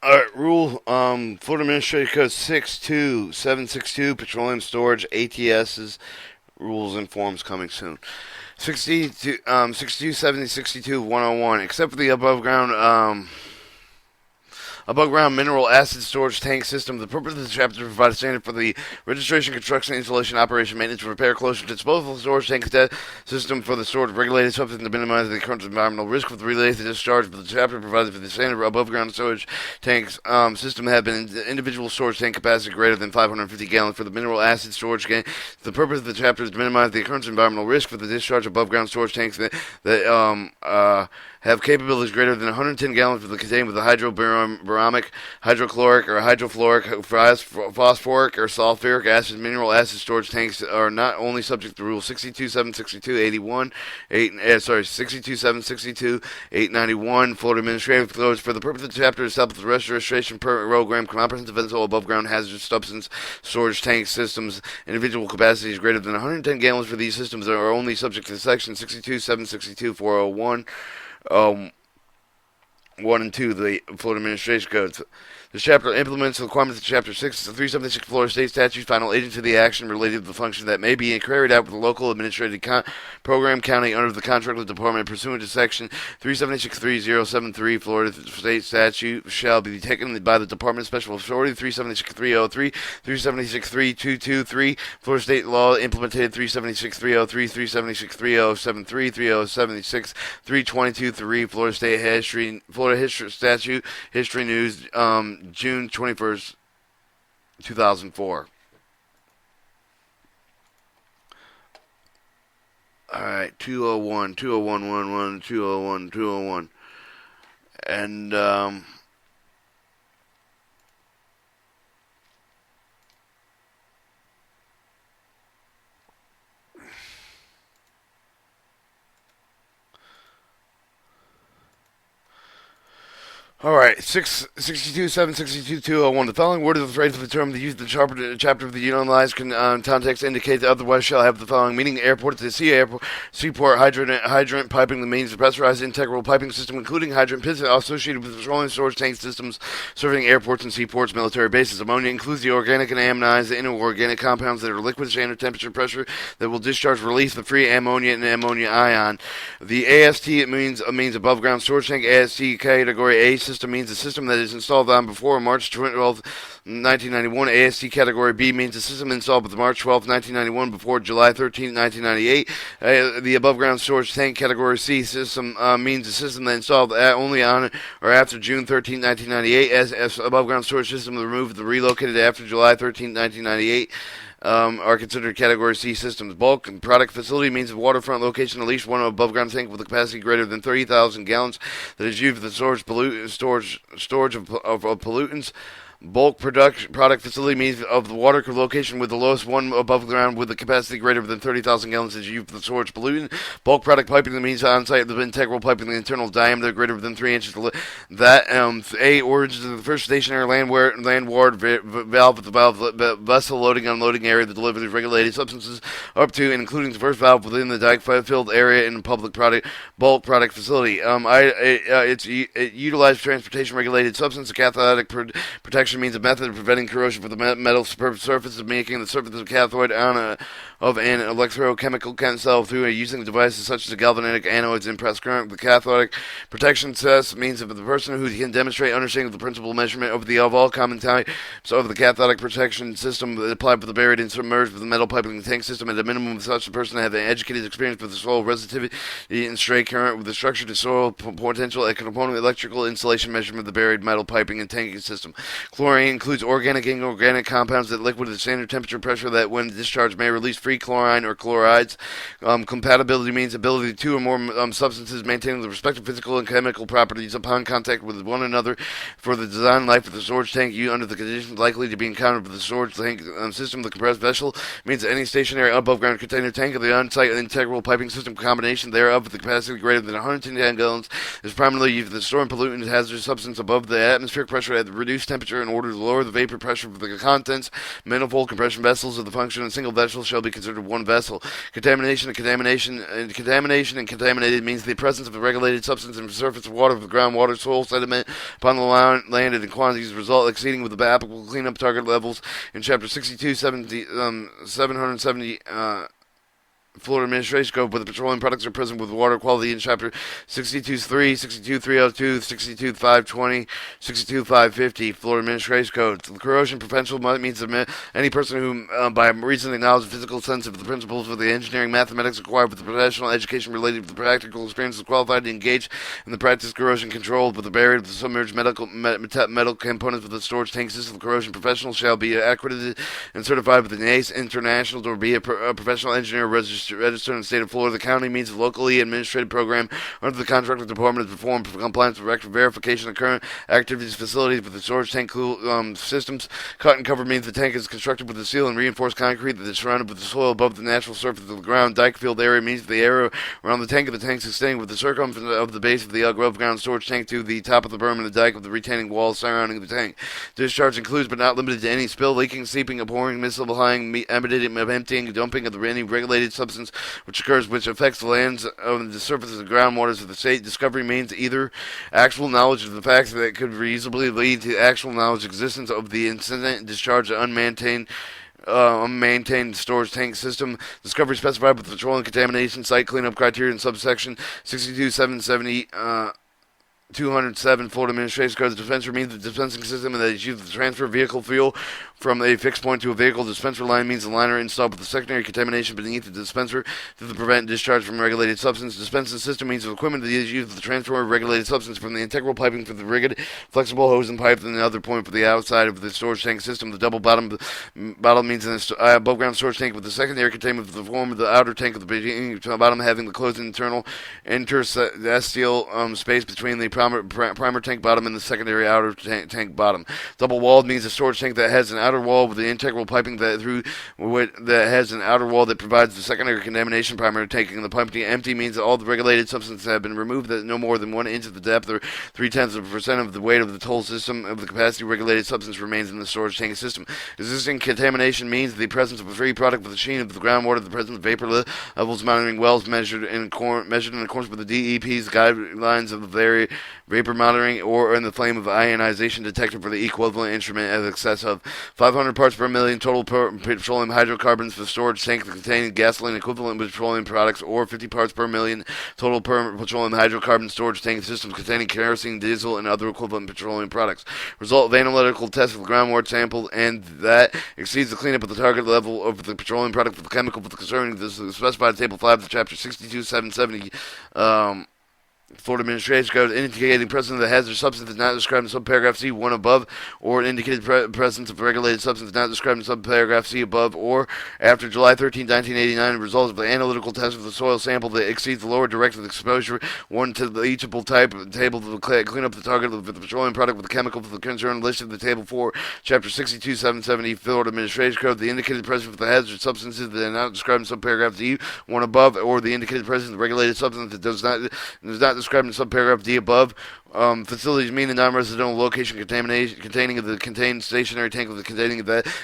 Alright, rule, Florida Administrative Code 62762, Petroleum Storage, ATS's rules and forms coming soon. 62, 70, 62, 101, except for the above ground mineral acid storage tank system. The purpose of this chapter is to provide a standard for the registration, construction, installation, operation, maintenance, repair, closure, disposal storage tank system for the storage of regulated substance to minimize the current environmental risk with related to discharge. But the chapter provides for the standard above ground storage tanks system have been individual storage tank capacity greater than 550 gallons for the mineral acid storage tank. The purpose of the chapter is to minimize the occurrence of environmental risk for the discharge of above ground storage tanks that have capabilities greater than 110 gallons for the contained with the hydrobaromic, hydrochloric, or hydrofluoric, phosphoric, or sulfuric acid mineral acid storage tanks are not only subject to Rule 62.762.81, 62.762.891, Florida Administrative Codes. For the purpose of the chapter, establish the registration program, comprehensive and above ground hazardous substance storage tank systems. Individual capacities greater than 110 gallons for these systems are only subject to Section 62.762.401. 1 and 2, the Florida Administration Codes. This chapter implements the requirements of Chapter 6 of 376 Florida State Statutes, final agent to the action related to the function that may be carried out with the local administrative program county under the contract with the department pursuant to Section 376.3073 Florida State Statute shall be taken by the Department of Special Authority 376.303, 376.3223, Florida State Law implemented 376.303, 376.3073, 376.322.3, Florida History Statute, History News, June 21st, 2004. Alright, 201, 201, 201, 201. And, Alright, 62.762.201. The following word is the phrase of the term the use of the chapter of the utilized context indicates otherwise shall have the following meaning: airport to seaport, hydrant piping, the means of pressurized integral piping system, including hydrant pits associated with petroleum storage tank systems serving airports and seaports, military bases. Ammonia includes the organic and ammonized inorganic compounds that are liquid, standard temperature, pressure that will discharge, release the free ammonia and ammonia ion. The AST it means above ground storage tank. AST category A system means the system that is installed on before March 12, 1991. AST category B means the system installed with March 12, 1991 before July 13, 1998. The above ground storage tank category C system means the system that installed only on or after June 13, 1998. As above ground storage system removed and relocated after July 13, 1998. Are considered Category C systems. Bulk and product facility means a waterfront location, at least one above ground tank with a capacity greater than 30,000 gallons that is used for the storage of pollutants. Bulk product facility means of the water location with the lowest one above ground with a capacity greater than 30,000 gallons is used for the storage pollutant. Bulk product piping means on-site the integral piping the internal diameter greater than 3 inches. A origins of the first stationary landward valve with the valve vessel loading unloading area that delivers regulated substances up to and including the first valve within the dike filled area in the public bulk product facility. It utilizes transportation regulated substance. The cathodic protection means a method of preventing corrosion for the metal surface of making the surface of a cathode of an electrochemical cell through using devices such as galvanic anodes and press current. The cathodic protection test means of the person who can demonstrate understanding of the principal measurement of all common types of the cathodic protection system applied for the buried and submerged with the metal piping tank system at a minimum of such a person to have an educated experience with the soil resistivity and stray current with the structure to soil potential and component electrical installation measurement of the buried metal piping and tanking system. Chlorine includes organic and inorganic compounds at liquid at standard temperature pressure that when discharged may release free chlorine or chlorides. Compatibility means ability to two or more substances maintaining the respective physical and chemical properties upon contact with one another for the design life of the storage tank under the conditions likely to be encountered with the storage tank system. The compressed vessel means that any stationary above ground container tank of the on-site integral piping system combination thereof with the capacity greater than 110 gallons is primarily used for the storing pollutant hazardous substance above the atmospheric pressure at the reduced temperature in order to lower the vapor pressure of the contents. Manifold compression vessels of the function of a single vessel shall be considered one vessel. Contamination and contaminated means the presence of a regulated substance in the surface of water, the groundwater, soil, sediment upon the land in quantities result exceeding with the applicable cleanup target levels in Chapter 62, 770. Florida Administration Code, where the petroleum products are present with water quality in Chapter 62.3, 62.302, 62.520, 62.550, Florida Administration Code. The corrosion potential means that any person who, by reason of knowledge and physical sense of the principles of the engineering mathematics acquired with the professional education related to the practical experience is qualified to engage in the practice of corrosion control with the barrier of the submerged metal components of the storage tank system. The corrosion professional shall be accredited and certified with the NACE International or be a professional engineer registered in the state of Florida. The county means a locally administrative program under the contracting department is performed for compliance with verification of current activities facilities with the storage tank systems. Cut and cover means the tank is constructed with a seal and reinforced concrete that is surrounded with the soil above the natural surface of the ground. Dike field area means the area around the tank of the tanks extending with the circumference of the base of the above ground storage tank to the top of the berm and the dike of the retaining walls surrounding the tank. Discharge includes but not limited to any spill, leaking, seeping, pouring, miscible, emitting, emptying, dumping of any regulated substance which affects the lands of the surface of the groundwaters of the state. Discovery means either actual knowledge of the facts that could reasonably lead to actual knowledge of existence of the incident, discharge of unmaintained storage tank system. Discovery specified with the petroleum contamination site cleanup criteria in subsection 62.770. 207 Florida Administration Code. The dispenser means the dispensing system that is used to transfer vehicle fuel from a fixed point to a vehicle. Dispenser line means the liner installed with the secondary contamination beneath the dispenser to prevent discharge from regulated substance. Dispensing system means the equipment that is used for the transfer of regulated substance from the integral piping for the rigid, flexible hose and pipe and the other point for the outside of the storage tank system. The double bottom means an above ground storage tank with the secondary containment of the form of the outer tank of the beginning to the bottom having the closed internal interstitial space between the primer tank bottom and the secondary outer tank bottom. Double walled means a storage tank that has an outer wall with the integral piping that has an outer wall that provides the secondary contamination primary tank, and the piping empty means that all the regulated substances have been removed that no more than 1 inch of the depth or 0.3% of the weight of the whole system of the capacity regulated substance remains in the storage tank system. Existing contamination means the presence of a free product with the sheen of the groundwater, the presence of vapor levels monitoring wells measured in accordance with the DEP's guidelines of the vapor monitoring or in the flame of ionization detector for the equivalent instrument as excess of 500 parts per million total petroleum hydrocarbons for storage tank containing gasoline equivalent petroleum products, or 50 parts per million total petroleum hydrocarbon storage tank systems containing kerosene, diesel, and other equivalent petroleum products. Result of analytical test of the groundwater sample and that exceeds the cleanup of the target level of the petroleum product for the chemical for the concerning this is specified in Table 5 of Chapter 62.770. Florida Administration Code, indicating presence of the hazardous substance is not described in subparagraph C, 1 above, or indicated presence of regulated substance not described in subparagraph C above, or after July 13, 1989, results of the analytical test of the soil sample that exceeds the lower directed exposure, 1 to the leachable type table to clean up the target of the petroleum product with the chemical for the concern listed in the Table 4, Chapter 62.770, Florida Administration Code. The indicated presence of the hazardous substances that are not described in subparagraph D, 1 above, or the indicated presence of regulated substance that does not described in subparagraph D above. Facilities mean a non-residential location containing the contained stationary tank of the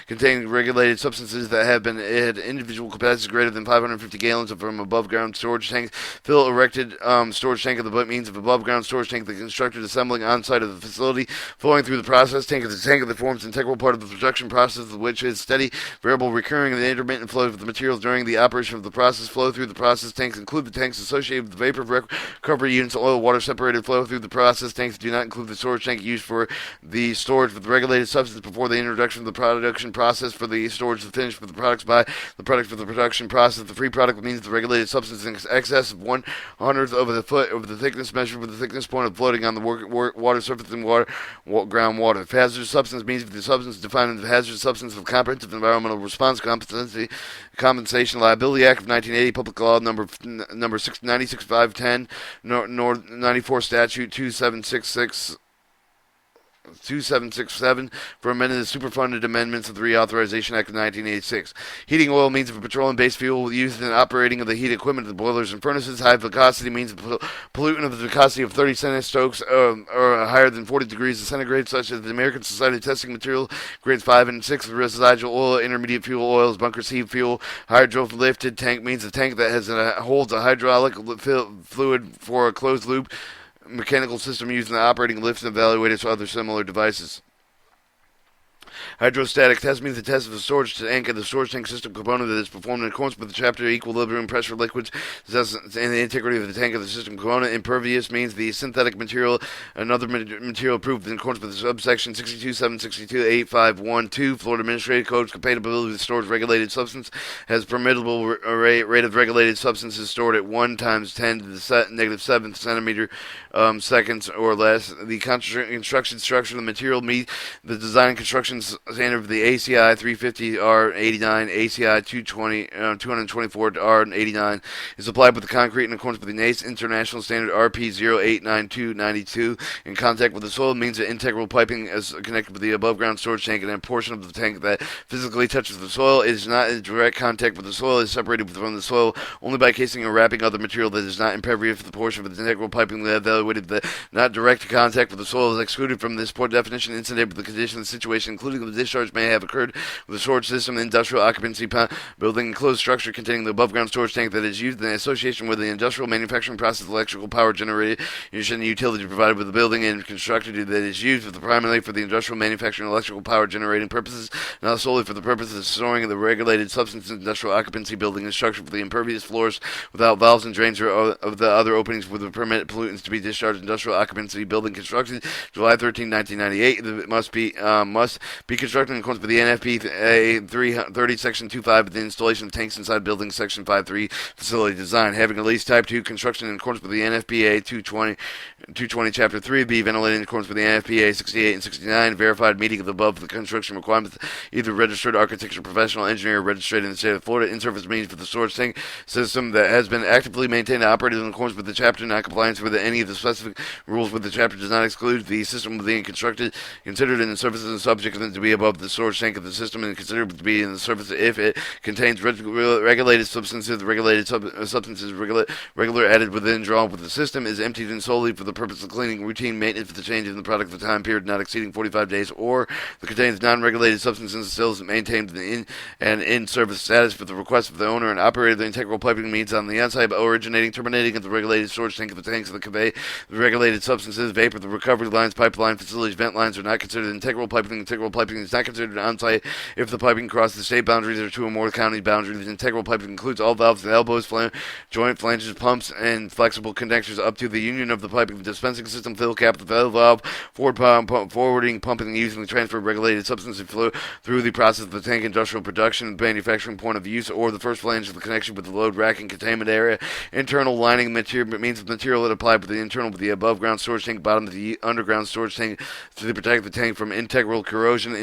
containing regulated substances that have been had individual capacities greater than 550 gallons from above ground storage tanks. Fill erected storage tank of the means of above ground storage tank the constructed assembling on site of the facility, flowing through the process tank of the tank that forms an integral part of the production process, which is steady, variable, recurring, and intermittent flows of the materials during the operation of the process. Flow through the process tanks include the tanks associated with the vapor recovery units, oil, water separated flow through the process tanks do not include the storage tank used for the storage of the regulated substance before the introduction of the production process for the storage of the finished with the products by the product for the production process. The free product means the regulated substance in excess of 1/100th of the foot of the thickness measured with the thickness point of floating on the water surface and groundwater. Hazardous substance means the substance defined as the hazardous substance of Comprehensive Environmental Response Compensation Liability Act of 1980, Public Law number 96510, 94 Statute 2766 FAC2767 for amending the Superfunded Amendments of the Reauthorization Act of 1986. Heating oil means of a petroleum-based fuel used in the operating of the heat equipment of the boilers and furnaces. High viscosity means a pollutant of the viscosity of 30 centistokes or higher than 40 degrees centigrade, such as the American Society of Testing Material grades 5 and 6. Residual oil, intermediate fuel oils, bunker seed fuel. Hydro-lifted tank means a tank that holds a hydraulic fluid for a closed loop mechanical system used in the operating lifts and evaluators or other similar devices. Hydrostatic test means the test of the storage tank and the storage tank system component that is performed in accordance with the chapter equilibrium pressure liquids and the integrity of the tank of the system component. Impervious means the synthetic material, another material approved in accordance with the subsection 62.762.851.2 Florida Administrative Code's compatibility with storage regulated substance has permissible rate of regulated substances stored at 1 times 10 to the negative 7th centimeter seconds or less. The construction structure of the material meet the design and construction standard of the ACI 350R89, ACI 224R89 is applied with the concrete in accordance with the NACE International Standard RP 089292. In contact with the soil means that integral piping is connected with the above ground storage tank, and a portion of the tank that physically touches the soil is not in direct contact with the soil is separated from the soil only by casing or wrapping other material that is not impervious. The portion of the integral piping that evaluated that not direct contact with the soil is excluded from this definition. Incident with the condition of the situation, including the discharge, may have occurred with a storage system, industrial occupancy building, enclosed structure containing the above ground storage tank that is used in association with the industrial manufacturing process, electrical power generation and utility provided with the building and constructed that is used with primarily for the industrial manufacturing and electrical power generating purposes, not solely for the purpose of storing the regulated substance. Industrial occupancy building is structured for the impervious floors without valves and drains or of the other openings with the permitted pollutants to be discharged. Industrial occupancy building constructed July 13, 1998. It must be constructed in accordance with the NFP 330 Section 25 with the installation of tanks inside buildings Section 53 facility design. Having at least Type 2 construction in accordance with the NFPA 220 Chapter 3 be ventilated in accordance with the NFPA 68 and 69. Verified meeting of the above the construction requirements. Either registered architecture professional engineer registered in the state of Florida. In-service means for the storage tank system that has been actively maintained and operated in accordance with the chapter. Non-compliance with any of the specific rules with the chapter does not exclude the system being constructed, considered in the services and subject to be above the storage tank of the system, and considered to be in the service if it contains regulated substances. Regulated substances regular added within drawn with the system is emptied and solely for the purpose of cleaning, routine maintenance for the change in the product for the time period not exceeding 45 days, or that contains non-regulated substances still is maintained in service status for the request of the owner and operator. The integral piping means on the outside originating, terminating at the regulated storage tank of the tanks of the convey the regulated substances, vapor, the recovery lines, pipeline facilities, vent lines are not considered integral piping. Integral piping is not considered on-site if the piping crosses the state boundaries or two or more county boundaries. Integral piping includes all valves and elbows, joint flanges, pumps, and flexible connectors up to the union of the piping, the dispensing system, fill cap, the valve, forwarding, pumping, using the transfer of regulated substances flow through the process of the tank industrial production, manufacturing point of use, or the first flange of the connection with the load rack and containment area. Internal lining material means the material that applied with the internal with the above ground storage tank, bottom of the underground storage tank to protect the tank from integral corrosion.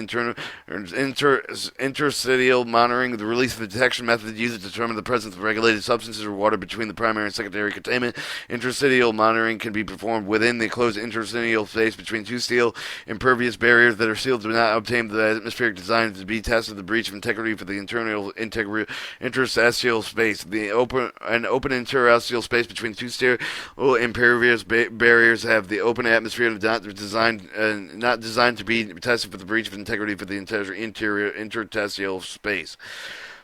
Interstitial monitoring, the release of the detection method used to determine the presence of regulated substances or water between the primary and secondary containment. Interstitial monitoring can be performed within the closed interstitial space between two steel impervious barriers that are sealed to not obtain the atmospheric design to be tested the breach of integrity for the internal interstitial space. The open interstitial space between two steel impervious barriers have the open atmosphere not designed to be tested for the breach of integrity for the interior interstitial space.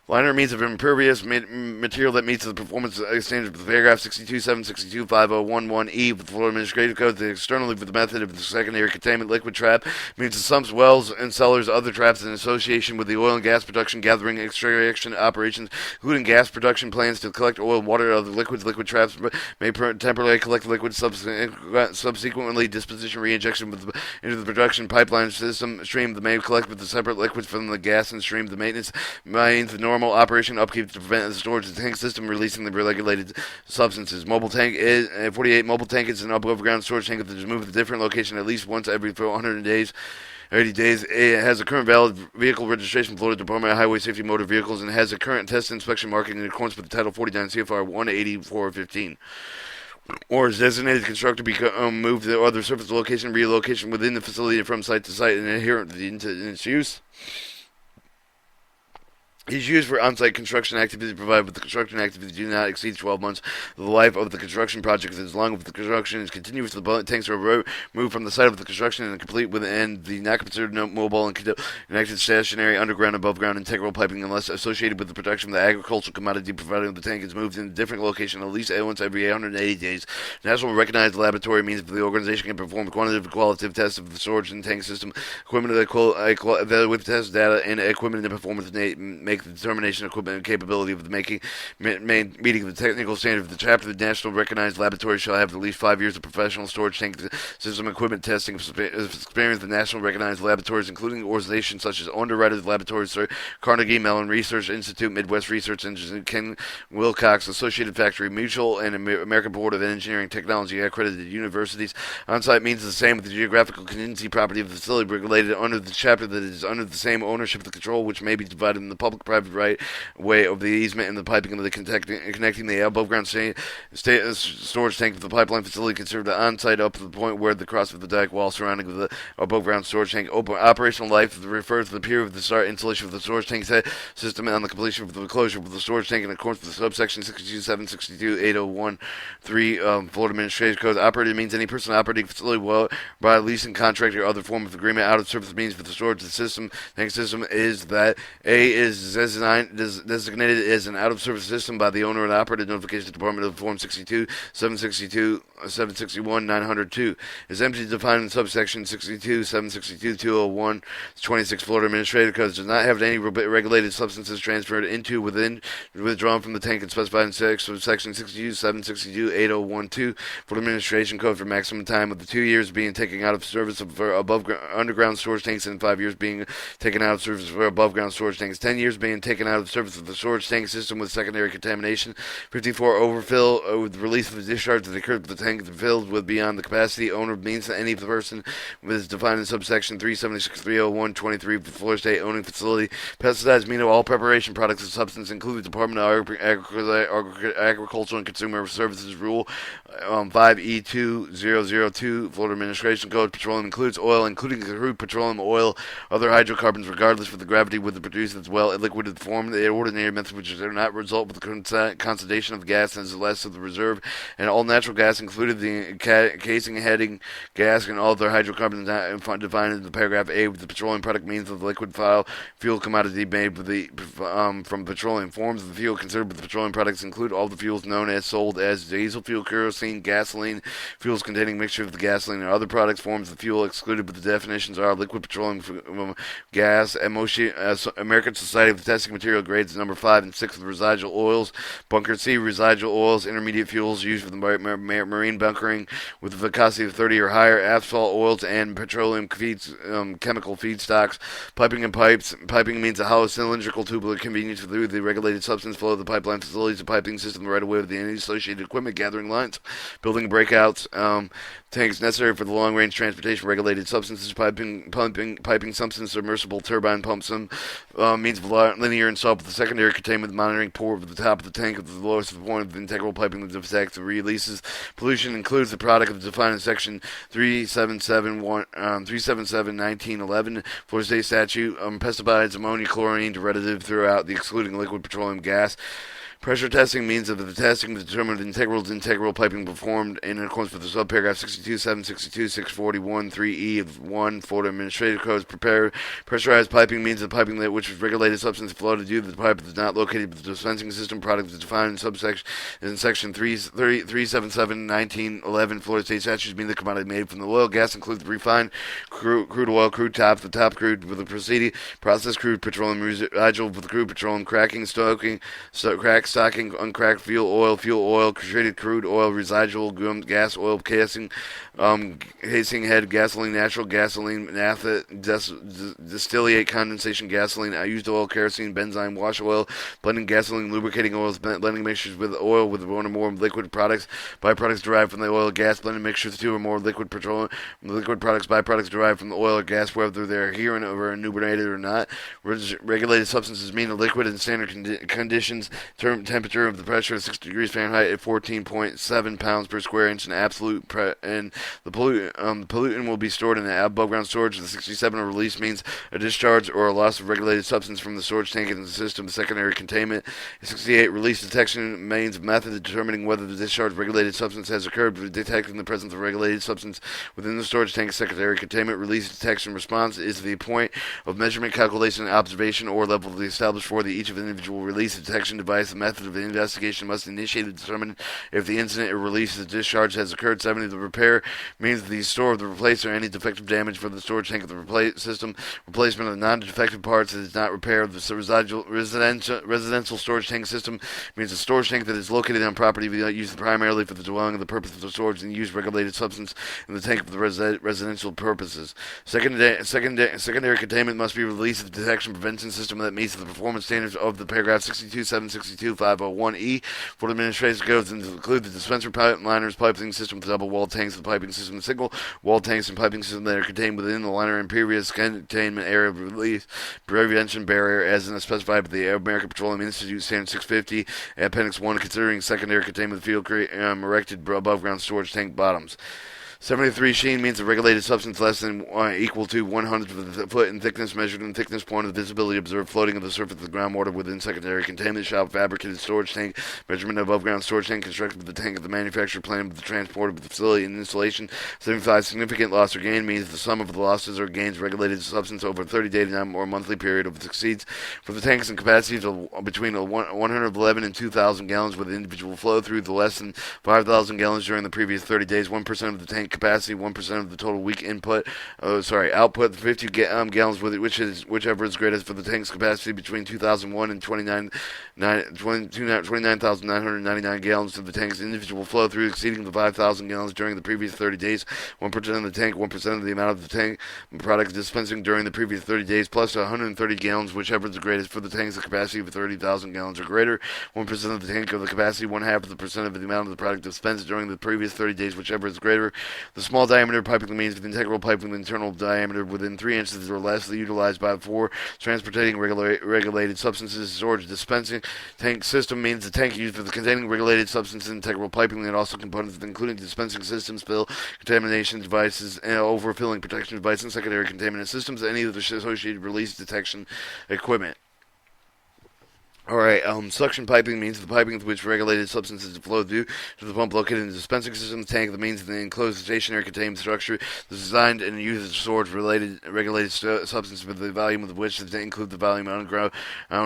Liner means of impervious material that meets the performance standards of paragraph 62.762.5011E with the Florida Administrative Code. Externally with the method of the secondary containment liquid trap means the sumps, wells, and cellars, other traps in association with the oil and gas production, gathering, extraction operations, including gas production plants to collect oil, water, and other liquids. Liquid traps may temporarily collect liquids, subsequently disposition reinjection into the production pipeline system stream that may collect with the separate liquids from the gas and stream. The maintenance means the normal operation upkeep to prevent the storage of the tank system releasing the regulated substances. Mobile tank is 48 mobile tank is an above ground storage tank that is moved to a different location at least once every 100 days. 80 days. It has a current valid vehicle registration, Florida Department of Highway Safety Motor Vehicles, and has a current test inspection marking in accordance with Title 49 CFR 18415. or is designated constructor be moved to other surface location, relocation within the facility from site to site and adherent to its use. Is used for on-site construction activities provided with the construction activities do not exceed 12 months of the life of the construction project. As long as the construction is continuous, the tanks are moved from the site of the construction and complete within the not considered mobile and connected stationary underground, above ground, integral piping unless associated with the production of the agricultural commodity provided when the tank is moved in a different location at least once every 880 days. National recognized laboratory means that the organization can perform quantitative and qualitative tests of the storage and tank system, equipment evaluate test data, and equipment and performance make the determination of equipment and capability of the meeting the technical standard of the chapter. The national recognized laboratory shall have at least 5 years of professional storage tank system equipment testing experience. The national recognized laboratories, including organizations such as Underwriters Laboratories, Carnegie Mellon Research Institute, Midwest Research Institute, Ken Wilcox, Associated Factory Mutual, and American Board of Engineering Technology accredited universities. On-site means the same with the geographical contingency property of the facility regulated under the chapter that is under the same ownership of the control, which may be divided in the public-private right way of the easement and the piping of the connecting the above-ground storage tank of the pipeline facility considered on-site up to the point where the cross of the dike wall surrounding the above-ground storage tank. Operational life refers to the period of the start installation of the storage tank system and on the completion of the closure of the storage tank in accordance with the subsection 627628013 Florida Administration Code. Operator means any person operating facility by leasing contract or other form of agreement. Out of service means for the storage system tank system is that A is designated as an out-of-service system by the owner and operator. Notification to the Department of Form 62, 762, 761, 902. Is empty defined in subsection 62, 762, 201, 26 Florida Administrative Code. Does not have any regulated substances transferred into, withdrawn from the tank and specified in section 62, 762, 8012 Florida Administration Code for maximum time of the 2 years being taken out of service for underground storage tanks and 5 years being taken out of service for above ground storage tanks. 10 years being taken out of service of the storage tank system with secondary contamination. 54 overfill with the release of the discharge that occurred with the tank filled with beyond the capacity. Owner means that any person is defined in subsection 376.301.23 of the Florida State owning facility. Pesticides mean all preparation products and substance include the Department of Agricultural and Consumer Services Rule 5E2002 Florida Administration Code. Petroleum includes oil, including crude petroleum oil, other hydrocarbons, regardless of the gravity with the produced as well, liquid form, the ordinary methods which do not result with the condensation of the gas and is less of the reserve, and all natural gas, included the casing, heading gas, and all other hydrocarbons defined in the paragraph A with the petroleum product means of the liquid fuel commodity made with the from petroleum. Forms of the fuel considered with the petroleum products include all the fuels known as sold as diesel fuel, kerosene, gasoline, fuels containing mixture of the gasoline and other products. Forms of fuel excluded with the definitions are liquid petroleum gas, American Society of Testing Material Grades number 5 and 6 of the residual oils, bunker C, residual oils, intermediate fuels used for the marine bunkering with a viscosity of 30 or higher, asphalt oils, and petroleum chemical feedstocks. Piping and pipes. Piping means a hollow cylindrical tubular convenience through the regulated substance flow of the pipeline facilities, the piping system, the right of way of the any associated equipment, gathering lines, building breakouts, tanks necessary for the long-range transportation, regulated substances, piping substance, submersible turbine pumps, means of linear installed with the secondary containment monitoring port of the top of the tank at the lowest point of the integral piping of the FAC releases. Pollution includes the product of defined in section 377-1911 Florida State Statute, pesticides, ammonia, chlorine, derivative throughout the excluding liquid petroleum gas. Pressure testing means that the testing to determine the integral piping performed in accordance with the subparagraph 62, 762, 641, 3E of 1 Florida Administrative Codes. Pressurized piping means the piping that which is regulated substance flow to do the pipe is not located with the dispensing system. Product is defined in subsection in section 377-1911 Florida State Statutes mean the commodity made from the oil. Gas includes refined crude oil, crude top, the top crude with the preceding processed crude petroleum residual with the crude petroleum cracking, stocking, stocking, uncracked fuel oil, treated crude oil, residual gas, oil casing, casing head, gasoline, natural gasoline, naphtha, distillate, condensation gasoline, used oil, kerosene, benzene, wash oil, blending gasoline, lubricating oils, blending mixtures with oil with one or more liquid products, byproducts derived from the oil or gas, blending mixtures, 2 or more liquid petroleum, liquid products, byproducts derived from the oil or gas, whether they're adherent or inubrated or not. Regulated substances mean a liquid in standard conditions, temperature of the pressure of 60 degrees Fahrenheit at 14.7 pounds per square inch in absolute and the pollutant will be stored in the above ground storage. The 67 a release means a discharge or a loss of regulated substance from the storage tank in the system. The secondary containment. 68 release detection means a method of determining whether the discharge of regulated substance has occurred, detecting the presence of regulated substance within the storage tank. Secondary containment. Release detection response is the point of measurement, calculation, and observation or level to be established for each of individual release detection device. The method of the investigation must initiate to determine if the incident or release of discharge has occurred. 70. The repair means the store of the replace or any defective damage for the storage tank of the system. Replacement of the non-defective parts that is not repair of the residential storage tank system means a storage tank that is located on property used primarily for the dwelling of the purpose of the storage and use regulated substance in the tank for the residential purposes. Secondary containment must be released of the detection prevention system that meets the performance standards of the paragraph 62, 762, 501E for administration codes and include the dispenser pipe liners, piping system with double wall tanks, the piping system, and single wall tanks and piping system that are contained within the liner and previous containment area of release prevention barrier as specified by the American Petroleum Institute Standard 650 Appendix 1, considering secondary containment of field erected above ground storage tank bottoms. 73 sheen means a regulated substance less than equal to 100th of a foot in thickness, measured in thickness point of the visibility observed floating of the surface of the groundwater within secondary containment shop. Fabricated storage tank, measurement of above ground storage tank constructed with the tank of the manufacturer, plan of the transport of the facility and installation. 75 significant loss or gain means the sum of the losses or gains regulated substance over a 30-day or monthly period of exceeds for the tanks and capacities of between 111 and 2,000 gallons with individual flow through the less than 5,000 gallons during the previous 30 days. 1% of the tank capacity, 1% of the total week output, 50 gallons with it, whichever is greatest for the tank's capacity between 2001 and 29,999 gallons of the tank's individual flow through exceeding the 5,000 gallons during the previous 30 days. 1% of the tank, 1% of the amount of the tank product dispensing during the previous 30 days, plus 130 gallons, whichever is the greatest for the tank's capacity of 30,000 gallons or greater. 1% of the tank of the capacity, 1/2 of the percent of the amount of the product dispensed during the previous 30 days, whichever is greater. The small diameter piping means the integral piping with internal diameter within 3 inches or less utilized by for transporting regulated substances. Storage dispensing tank system means the tank used for the containing regulated substances, integral piping, and also components including dispensing systems, spill contamination devices, and overfilling protection devices, and secondary contaminant systems, any of the associated release detection equipment. Alright, suction piping means the piping with which regulated substances flow through to the pump located in the dispensing system. The tank, the means of the enclosed stationary containment structure, is designed and used to store regulated substances with the volume of which does include the volume of underground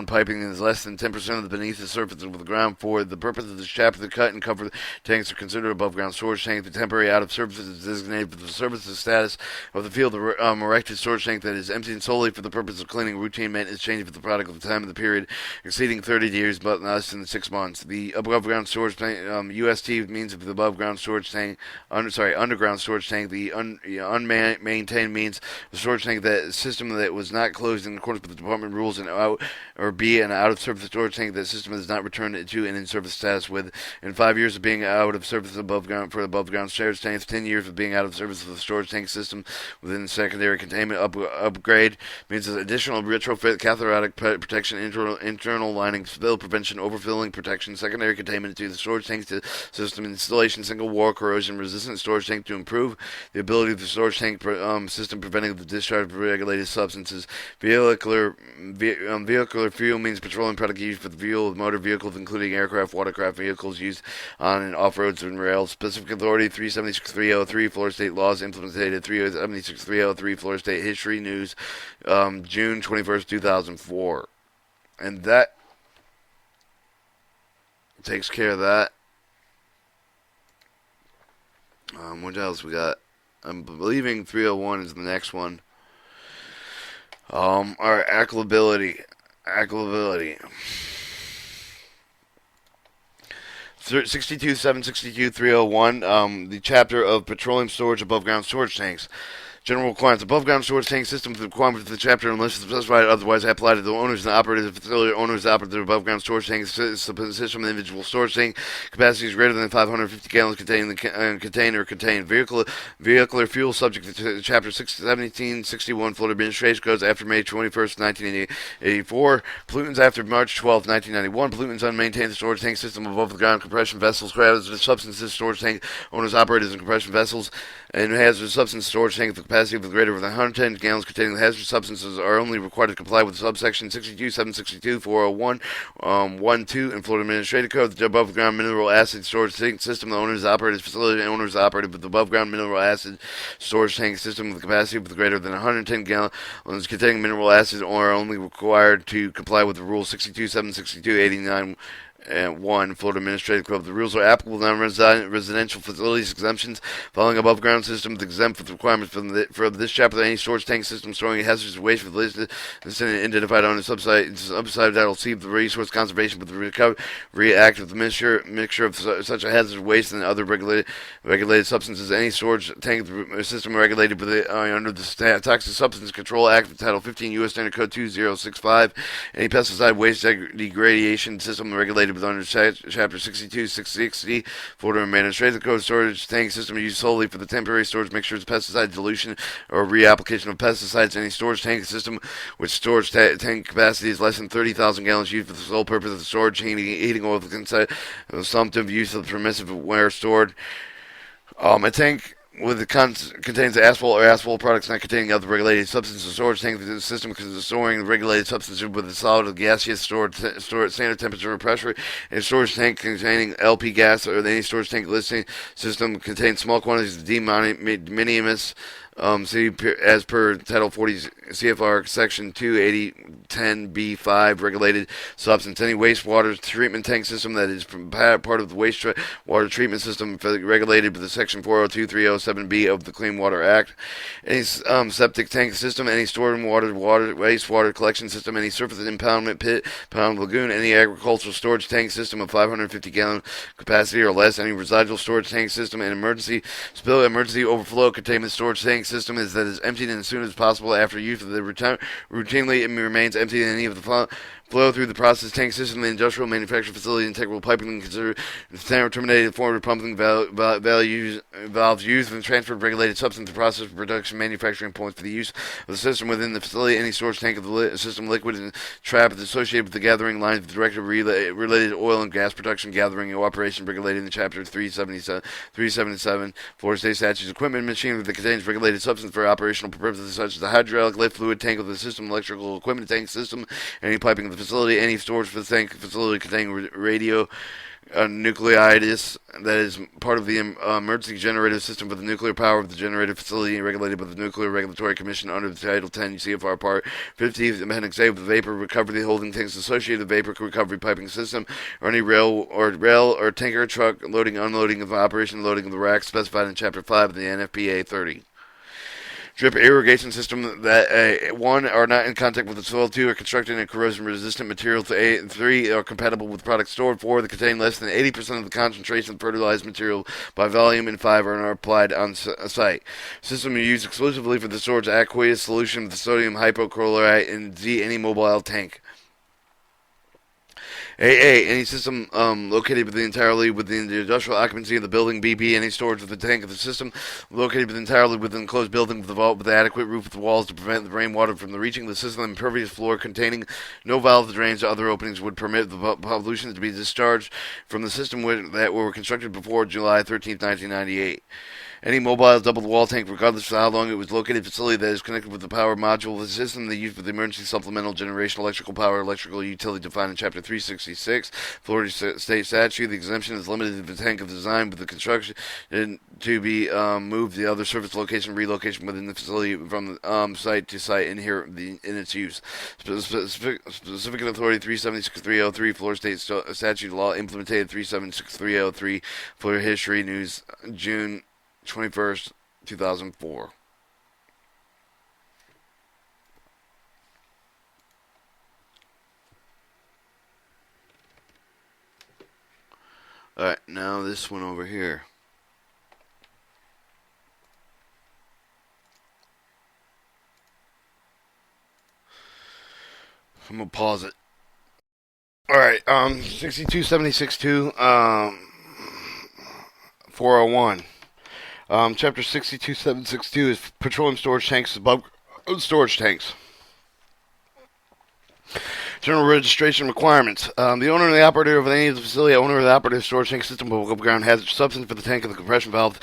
piping and is less than 10% of the beneath the surface of the ground. For the purpose of this chapter, the cut and cover tanks are considered above ground storage tank. The temporary out of service is designated for the services status of the field. The erected storage tank that is emptied solely for the purpose of cleaning routine maintenance change for the product of the time of the period exceeding 30 years, but less than 6 months. The above ground storage tank, UST means of the above ground storage tank, underground storage tank. The unmaintained means the storage tank that system that was not closed in accordance with the department rules and out, or B, an out of service storage tank that system is not returned to and in service status with. In 5 years of being out of service above ground for above ground storage tanks, 10 years of being out of service of the storage tank system within secondary containment. Upgrade means additional retrofit, cathodic protection, internal lining, spill prevention, overfilling protection, secondary containment to the storage tank system, installation, single wall corrosion resistant storage tank to improve the ability of the storage tank system preventing the discharge of regulated substances. Vehicular fuel means petroleum product used for the fuel of motor vehicles, including aircraft, watercraft vehicles used on and off roads and rails. Specific authority 376303, Florida State laws implemented 376303, Florida State History News, June 21st, 2004. And that takes care of that. What else we got? I'm believing 301 is the next one. Our accountability. 62, 762, 301, the chapter of petroleum storage above ground storage tanks. General requirements. Above ground storage tank system for the requirements of the chapter, unless specified otherwise, apply to the owners and operators of the facility. Owners that operate the above ground storage tank system of the individual storage tank. Capacity is greater than 550 gallons containing the contain vehicular fuel subject to chapter 1761 Florida Administration Codes after May 21st, 1984. Pollutants after March 12th, 1991. Pollutants unmaintained storage tank system above the ground compression vessels. Hazardous substances storage tank owners operators and compression vessels and hazardous substance storage tank with a capacity of greater than 110 gallons containing the hazardous substances are only required to comply with subsection 62, 762, 401, 12 in Florida Administrative Code. The above ground mineral acid storage tank system, the owners operators facility and owners operated with the above ground mineral acid storage tank system with a capacity of greater than 110 gallons containing mineral acid are only required to comply with the rule 62, 762, 89, and 1 Florida Administrative Code. The rules are applicable to non-residential facilities exemptions following above ground systems exempt with requirements for this chapter. Any storage tank system storing hazardous waste for the listed identified on the subtitle C of the Resource Conservation with the Recovery Act of the mixture of such a hazardous waste and other regulated substances. Any storage tank system regulated under the Toxic Substance Control Act of Title 15 U.S. Standard Code 2065. Any pesticide waste degradation system regulated under Chapter 62, 660, Florida Administrative Code. Storage tank system used solely for the temporary storage mixtures, pesticide dilution, or reapplication of pesticides. Any storage tank system which storage tank capacity is less than 30,000 gallons used for the sole purpose of storage, heating oil, consumptive use of permissive where stored. A tank contains asphalt or asphalt products not containing other regulated substances. Storage tank system storing regulated substances with a solid or gaseous stored at standard temperature or pressure. A storage tank containing LP gas or any storage tank listing system contains small quantities of de minimis as per Title 40 CFR Section 28010B5 regulated substance. Any wastewater treatment tank system that is part of the wastewater treatment system regulated by the Section 402307B of the Clean Water Act. Any septic tank system, any storm wastewater collection system, any surface impoundment pit, pound lagoon, any agricultural storage tank system of 550 gallon capacity or less, any residual storage tank system, and emergency overflow containment storage tank system is emptied as soon as possible after use of the routinely it remains empty in any of the flow through the process tank system, the industrial manufacturing facility, integral piping, considered terminated forward pumping valves used and transferred regulated substance to process production manufacturing points for the use of the system within the facility. Any storage tank of the system liquid and trap is associated with the gathering lines of the directive related oil and gas production gathering and operation regulated in Chapter 377 Florida State Statutes. Equipment machinery that contains regulated substance for operational purposes such as the hydraulic lift fluid tank of the system, electrical equipment tank system, any piping of the facility, any storage for the tank facility containing radio nucleitis that is part of the emergency generator system for the nuclear power of the generator facility regulated by the Nuclear Regulatory Commission under the Title 10 CFR Part 50 Appendix A of the vapor recovery holding tanks associated with the vapor recovery piping system or any rail or tanker truck loading unloading of operation loading of the rack specified in Chapter 5 of the NFPA 30. Drip irrigation system that 1 are not in contact with the soil, 2 are constructed in a corrosion-resistant material, 3 are compatible with products stored, 4 that contain less than 80% of the concentration of fertilized material by volume, and 5 are applied on site. System used exclusively for the storage of aqueous solution of the sodium hypochlorite in any mobile tank. Any system located entirely within the industrial occupancy of the building. BB, any storage of the tank of the system located entirely within the enclosed building with a vault with adequate roof with walls to prevent the rainwater from reaching the system. Impervious floor containing no valve drains or other openings would permit the pollution to be discharged from the system that were constructed before July 13, 1998. Any mobile double wall tank, regardless of how long it was located, facility that is connected with the power module of the system, they use for the emergency supplemental generation electrical power, electrical utility defined in Chapter 366, Florida State Statute. The exemption is limited to the tank of design with the construction to be moved to the other service location, relocation within the facility from site to site in its use. Specific Authority 376303, Florida State Statute Law implemented 376303, Florida History News, June 21st, 2004. Alright, now this one over here. I'm gonna pause it. All right. 6276.2. 401. Chapter 62762 is petroleum storage tanks above storage tanks. General registration requirements. The owner and the operator of any of the facility, owner of the operative storage tank system of above ground hazardous substance for the tank of the compression valve.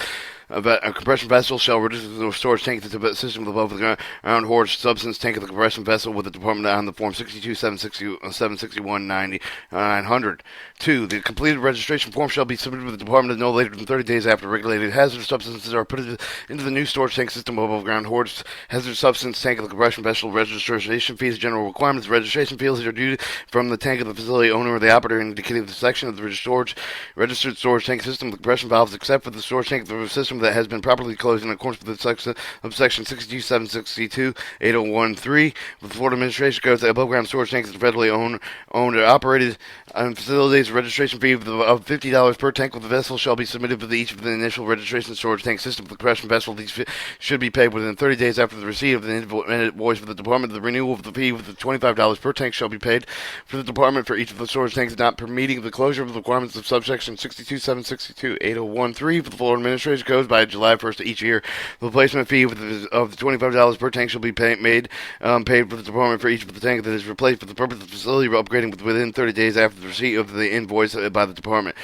A compression vessel shall register the storage tank to the system above the ground horse substance tank of the compression vessel with the department on the form 62-761-90-900. 2. The completed registration form shall be submitted to the department no later than 30 days after regulated hazardous substances are put into the new storage tank system above ground horse hazardous substance tank of the compression vessel. Registration fees, general requirements. Registration fees are due from the tank of the facility owner or the operator indicating the section of the registered storage tank system of the compression valves except for the storage tank of the system that has been properly closed in accordance with the section of section 62762 8013. The Florida Administration goes to above ground storage tanks that are federally owned or operated facilities. Registration fee of $50 per tank with the vessel shall be submitted for each of the initial registration storage tank system for the compression vessel. These should be paid within 30 days after the receipt of the invoice for the department. The renewal of the fee with the $25 per tank shall be paid for the department for each of the storage tanks not permitting the closure of the requirements of subsection 62762 8013 for the Florida Administration goes by July 1st of each year. The replacement fee of the $25 per tank shall be paid for the department for each of the tank that is replaced for the purpose of the facility upgrading within 30 days after the receipt of the invoice by the department.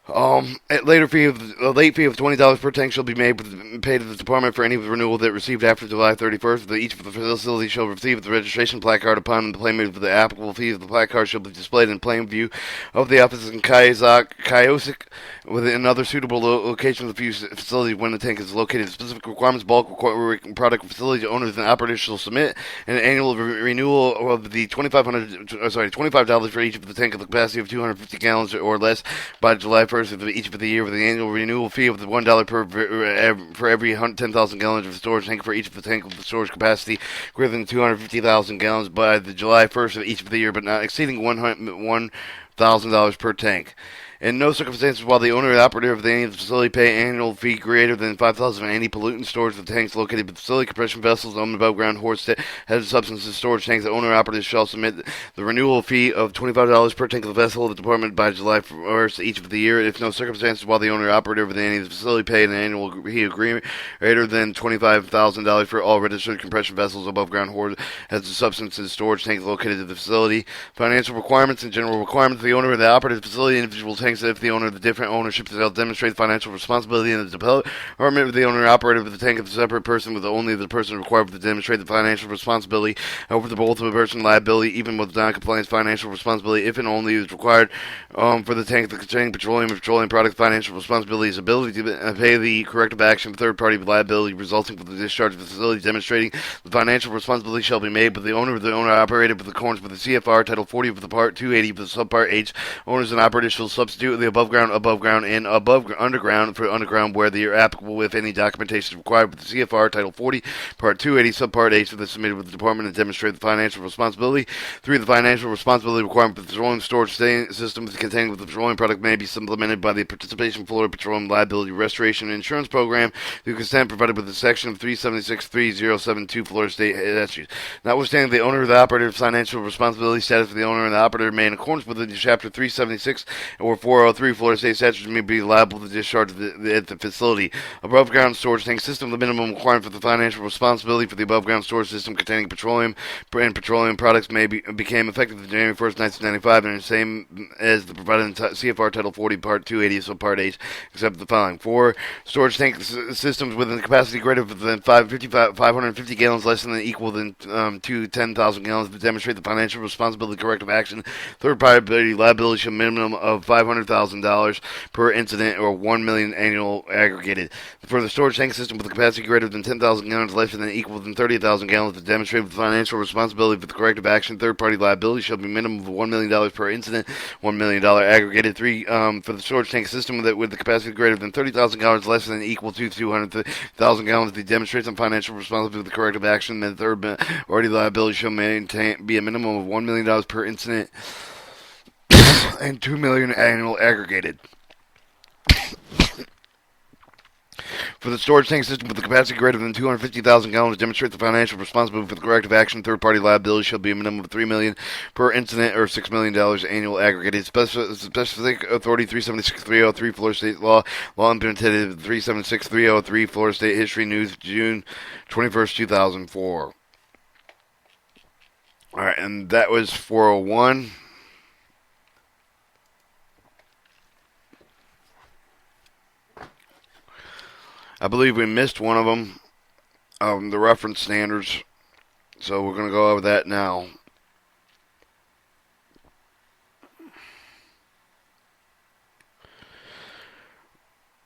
A late fee of $20 per tank shall be paid to the department for any renewal that received after July 31st. Each of the facilities shall receive the registration placard upon the payment of the applicable fee. The placard shall be displayed in plain view of the offices in Kiosic within another suitable location of the facility when the tank is located. Specific requirements, bulk product facility owners and operators shall submit an annual renewal of the $25 for each of the tank of the capacity of 250 gallons or less by July 1st of each of the year, with the annual renewal fee of the $1 for every 10,000 gallons of storage tank for each of the tank of the storage capacity greater than 250,000 gallons by the July 1st of each of the year, but not exceeding $1,000 per tank. In no circumstances while the owner or operator of any facility pay an annual fee greater than $5,000 for any pollutant storage of tanks located with facility compression vessels owned above ground horse hazardous substances storage tanks. The owner or operator shall submit the renewal fee of $25 per tank of the vessel of the department by July 1st each of the year. If no circumstances while the owner or operator of any facility pay an annual fee agreement greater than $25,000 for all registered compression vessels above ground horse hazardous substances storage tanks located at the facility. Financial requirements and general requirements. The owner of the operative facility individual tanks if the owner of the different ownership shall demonstrate financial responsibility in the department of the owner or operator of the tank of the separate person with only the person required to demonstrate the financial responsibility over the both of a person liability even with non-compliance financial responsibility if and only is required for the tank that containing petroleum and petroleum products. Financial responsibility is ability to pay the corrective action of third-party liability resulting from the discharge of the facility. Demonstrating the financial responsibility shall be made by the owner of the owner operated with accordance with the CFR Title 40 of the Part 280 of the Subpart H. Owners and operators shall substitute the above ground, and underground for underground where they are applicable if any documentation is required with the CFR Title 40, Part 280, Subpart H for the submitted with the department and demonstrate the financial responsibility. 3. The financial responsibility requirement for the petroleum storage system containing with the petroleum product may be supplemented by the participation in Florida Petroleum Liability Restoration Insurance Program through consent provided with the section of 376.3072 Florida State Statutes. Notwithstanding the owner or the operator's financial responsibility status for the owner and the operator may in accordance with the Chapter 376 or 403 Florida State statutes may be liable to discharge at the facility. Above ground storage tank system. The minimum requirement for the financial responsibility for the above ground storage system containing petroleum and petroleum products became effective January 1st, 1995, and the same as the provided in CFR Title 40, Part 280, so Part H, except the following. 4. Storage tank systems with a capacity greater than 550 gallons, less than equal than to 10,000 gallons to demonstrate the financial responsibility corrective action. Third-party liability shall minimum of $500,000 per incident or $1 million annual aggregated. For the storage tank system with a capacity greater than 10,000 gallons, less than equal than 30,000 gallons to demonstrate the financial responsibility for the corrective action. Third-party liability shall be minimum of $1 million per incident, $1 million aggregated. 3. For the storage tank system with the capacity greater than 30,000 gallons, less than equal to 200,000 gallons to demonstrate some financial responsibility for the corrective action. Then third-party liability shall be a minimum of $1 million per incident and $2 million annual aggregated. For the storage tank system with a capacity greater than 250,000 gallons, demonstrate the financial responsibility for the corrective action. Third-party liability shall be a minimum of $3 million per incident or $6 million annual aggregated. Specific Authority 376-303 Florida State Law implemented 376-303 Florida State History News, June 21st, 2004. All right, and that was 401. I believe we missed one of them, the reference standards, so we're going to go over that now.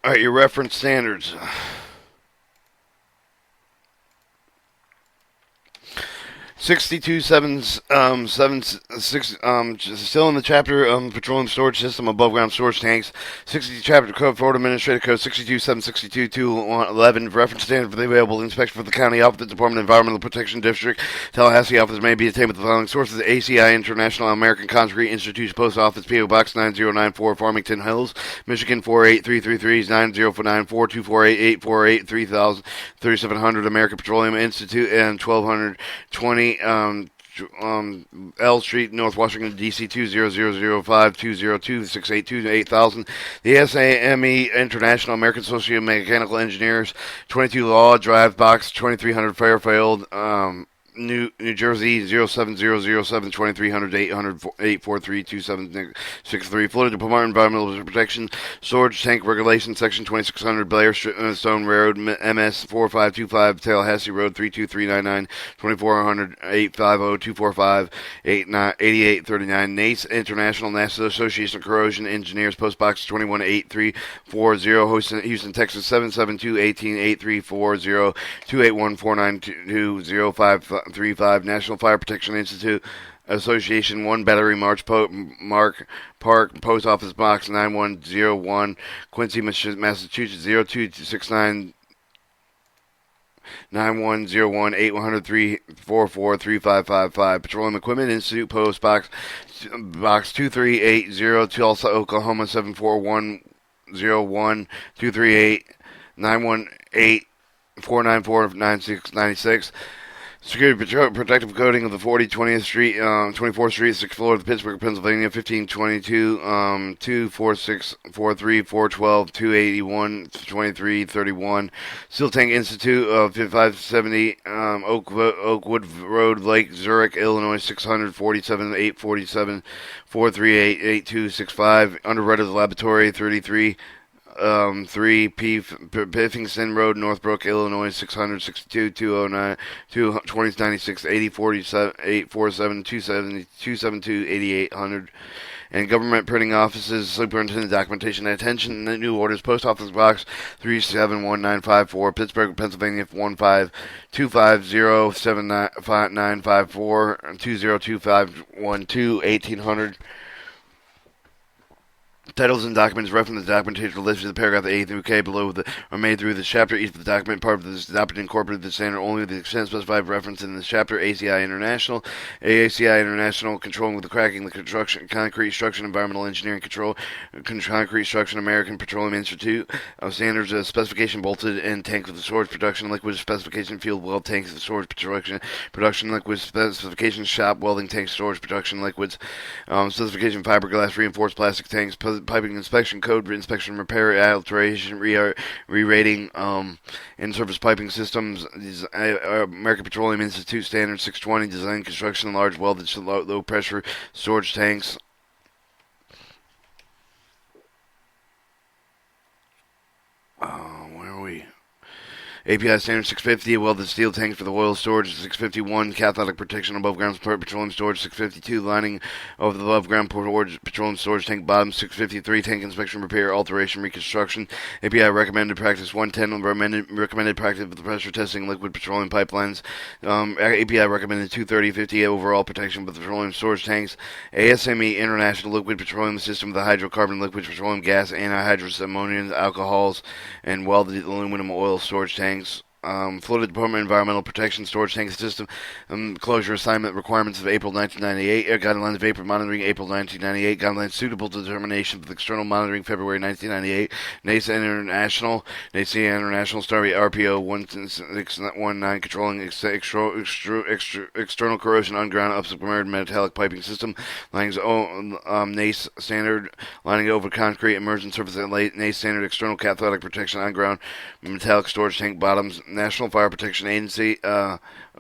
All right, your reference standards. 62.7.6, still in the chapter petroleum storage system, above ground storage tanks. 62 chapter code, Florida Administrative Code 62.762.211, reference standard for the available inspection for the county office, the Department of Environmental Protection District. Tallahassee office may be attained with the following sources: ACI International, American Concrete Institute, Post Office, P.O. Box 9094, Farmington Hills, Michigan 48333, 9094 2488 48 3000 3700, American Petroleum Institute, and 1220 L Street, North Washington, D.C. 20005 202 682 8000. The SAME International, American Association of Mechanical Engineers, 22 Law Drive, Box 2300 Fairfield, New Jersey 07007 2300 800 843 2763. Florida Department of Environmental Protection, Storage Tank Regulation, Section 2600, Blair Stone Road, MS 4525, Tallahassee Road 32399, 2400 850 245 8839. NACE International, National Association of Corrosion Engineers, Post Box 218340, Houston, Texas 772 18 8340 281 492 0535, National Fire Protection Institute Association, 1 Battery Mark Park, Post Office Box 9101, Quincy, Massachusetts 0269 9101 800 344 3555. Petroleum Equipment Institute, Post Box 2380, Tulsa, Oklahoma 74101 238 918 494 9696. Security protective coating of the 20th Street, 24th Street, 6th floor of the Pittsburgh, Pennsylvania, 1522, 246 43 412 281 2331. Steel Tank Institute of 570 Oakwood Road, Lake Zurich, Illinois, 647 847 438 8265. Underwriter Laboratory 33 Piffington Road, Northbrook, Illinois, 662 209 2096 8047 847 272 8800. And Government Printing Offices, Superintendent Documentation and Attention, New Orders, Post Office Box 371954, Pittsburgh, Pennsylvania 15250 7954 202 1800. Titles and documents referenced in the documentation listed in the paragraph A through K below are made through this chapter. Each of the document part of this adopted incorporated the standard only to the extent specified reference in this chapter. ACI International, ACI International, controlling with the cracking, the construction, concrete structure, environmental engineering control, concrete structure, American Petroleum Institute, standards, specification bolted and tanks of the storage production liquid, specification field weld tanks of the storage production liquids, specification shop welding tanks, storage production liquids, specification fiberglass reinforced plastic tanks, piping inspection code, inspection, repair, alteration, re-rating, in-service piping systems, American Petroleum Institute Standard 620, design, construction, large welded, low pressure storage tanks. Where are we? API Standard 650, welded steel tanks for the oil storage. 651, cathodic protection above ground petroleum storage. 652, lining of the above ground petroleum storage tank bottom. 653, tank inspection, repair, alteration, reconstruction. API recommended practice 110, recommended practice with the pressure testing liquid petroleum pipelines. API recommended 230-50, overall protection with the petroleum storage tanks. ASME International liquid petroleum system with the hydrocarbon, liquid petroleum gas, anhydrous ammonia, alcohols, and welded aluminum oil storage tanks. Florida Department of Environmental Protection Storage Tank System Closure Assignment Requirements of April 1998, Air Guidelines of Vapor Monitoring April 1998, Guidelines Suitable Determination of External Monitoring February 1998, NASA International Starry RPO 1619 Controlling External Corrosion on Ground Up Submerged Metallic Piping System, NACE Standard Lining Over Concrete Immersion Surface NACE Standard External Cathodic Protection on Ground Metallic Storage Tank Bottoms, National Fire Protection Agency,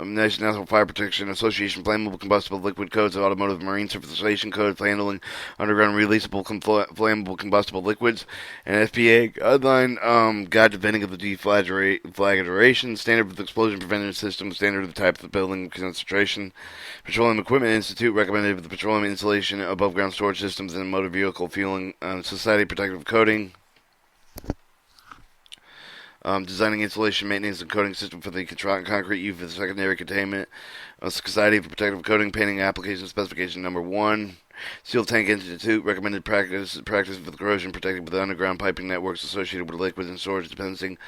National Fire Protection Association, Flammable Combustible Liquid Codes, Automotive Marine Certification Code for handling underground releasable flammable combustible liquids, and FPA Guideline Guide to Venting of the Deflagration, Standard with Explosion Prevention System, Standard of the Type of the Building Concentration, Petroleum Equipment Institute, recommended for the petroleum installation, above ground storage systems, and motor vehicle fueling, Society Protective Coating. Designing installation, maintenance, and coating system for the concrete used for the secondary containment. Society for Protective Coating, painting application specification number 1. Steel Tank Institute, recommended practice for the corrosion protected with the underground piping networks associated with liquids and storage dispensing.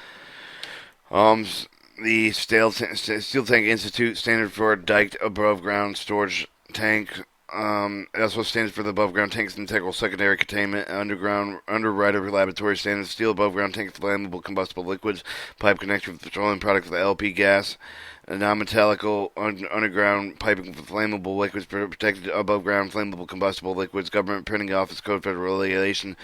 The Steel Tank Institute, standard for diked above ground storage tank. It also stands for the above ground tanks integral secondary containment, underwriter laboratory standards, steel above ground tanks, flammable combustible liquids, pipe connection with petroleum products with LP gas, non-metallic underground piping for flammable liquids, protected above ground flammable combustible liquids, government printing office code, federal regulation,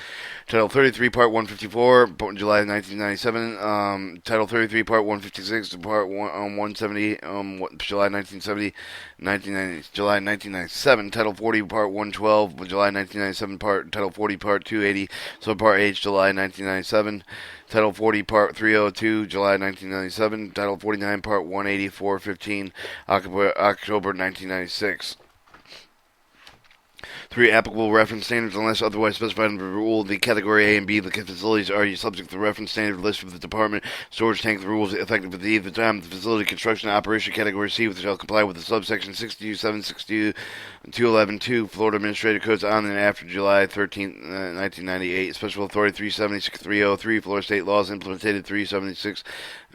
Title 33, Part 154, July 1997, Title 33, Part 156, Part 170, July 1970, July 1997, Title 40, Part 112, July 1997, Title 40, Part 280, Subpart H, July 1997, Title 40, Part 302, July 1997, Title 49, Part 18415, October 1996. 3. Applicable reference standards unless otherwise specified in the rule. The category A and B, the facilities are subject to the reference standard list of the department. Storage tank, the rules effective at the time of the facility construction operation. Category C, which shall comply with the subsection 62, 762, 211, 2 Florida Administrative Codes on and after July 13, 1998. Special Authority 376, 303 Florida State Laws implemented 376,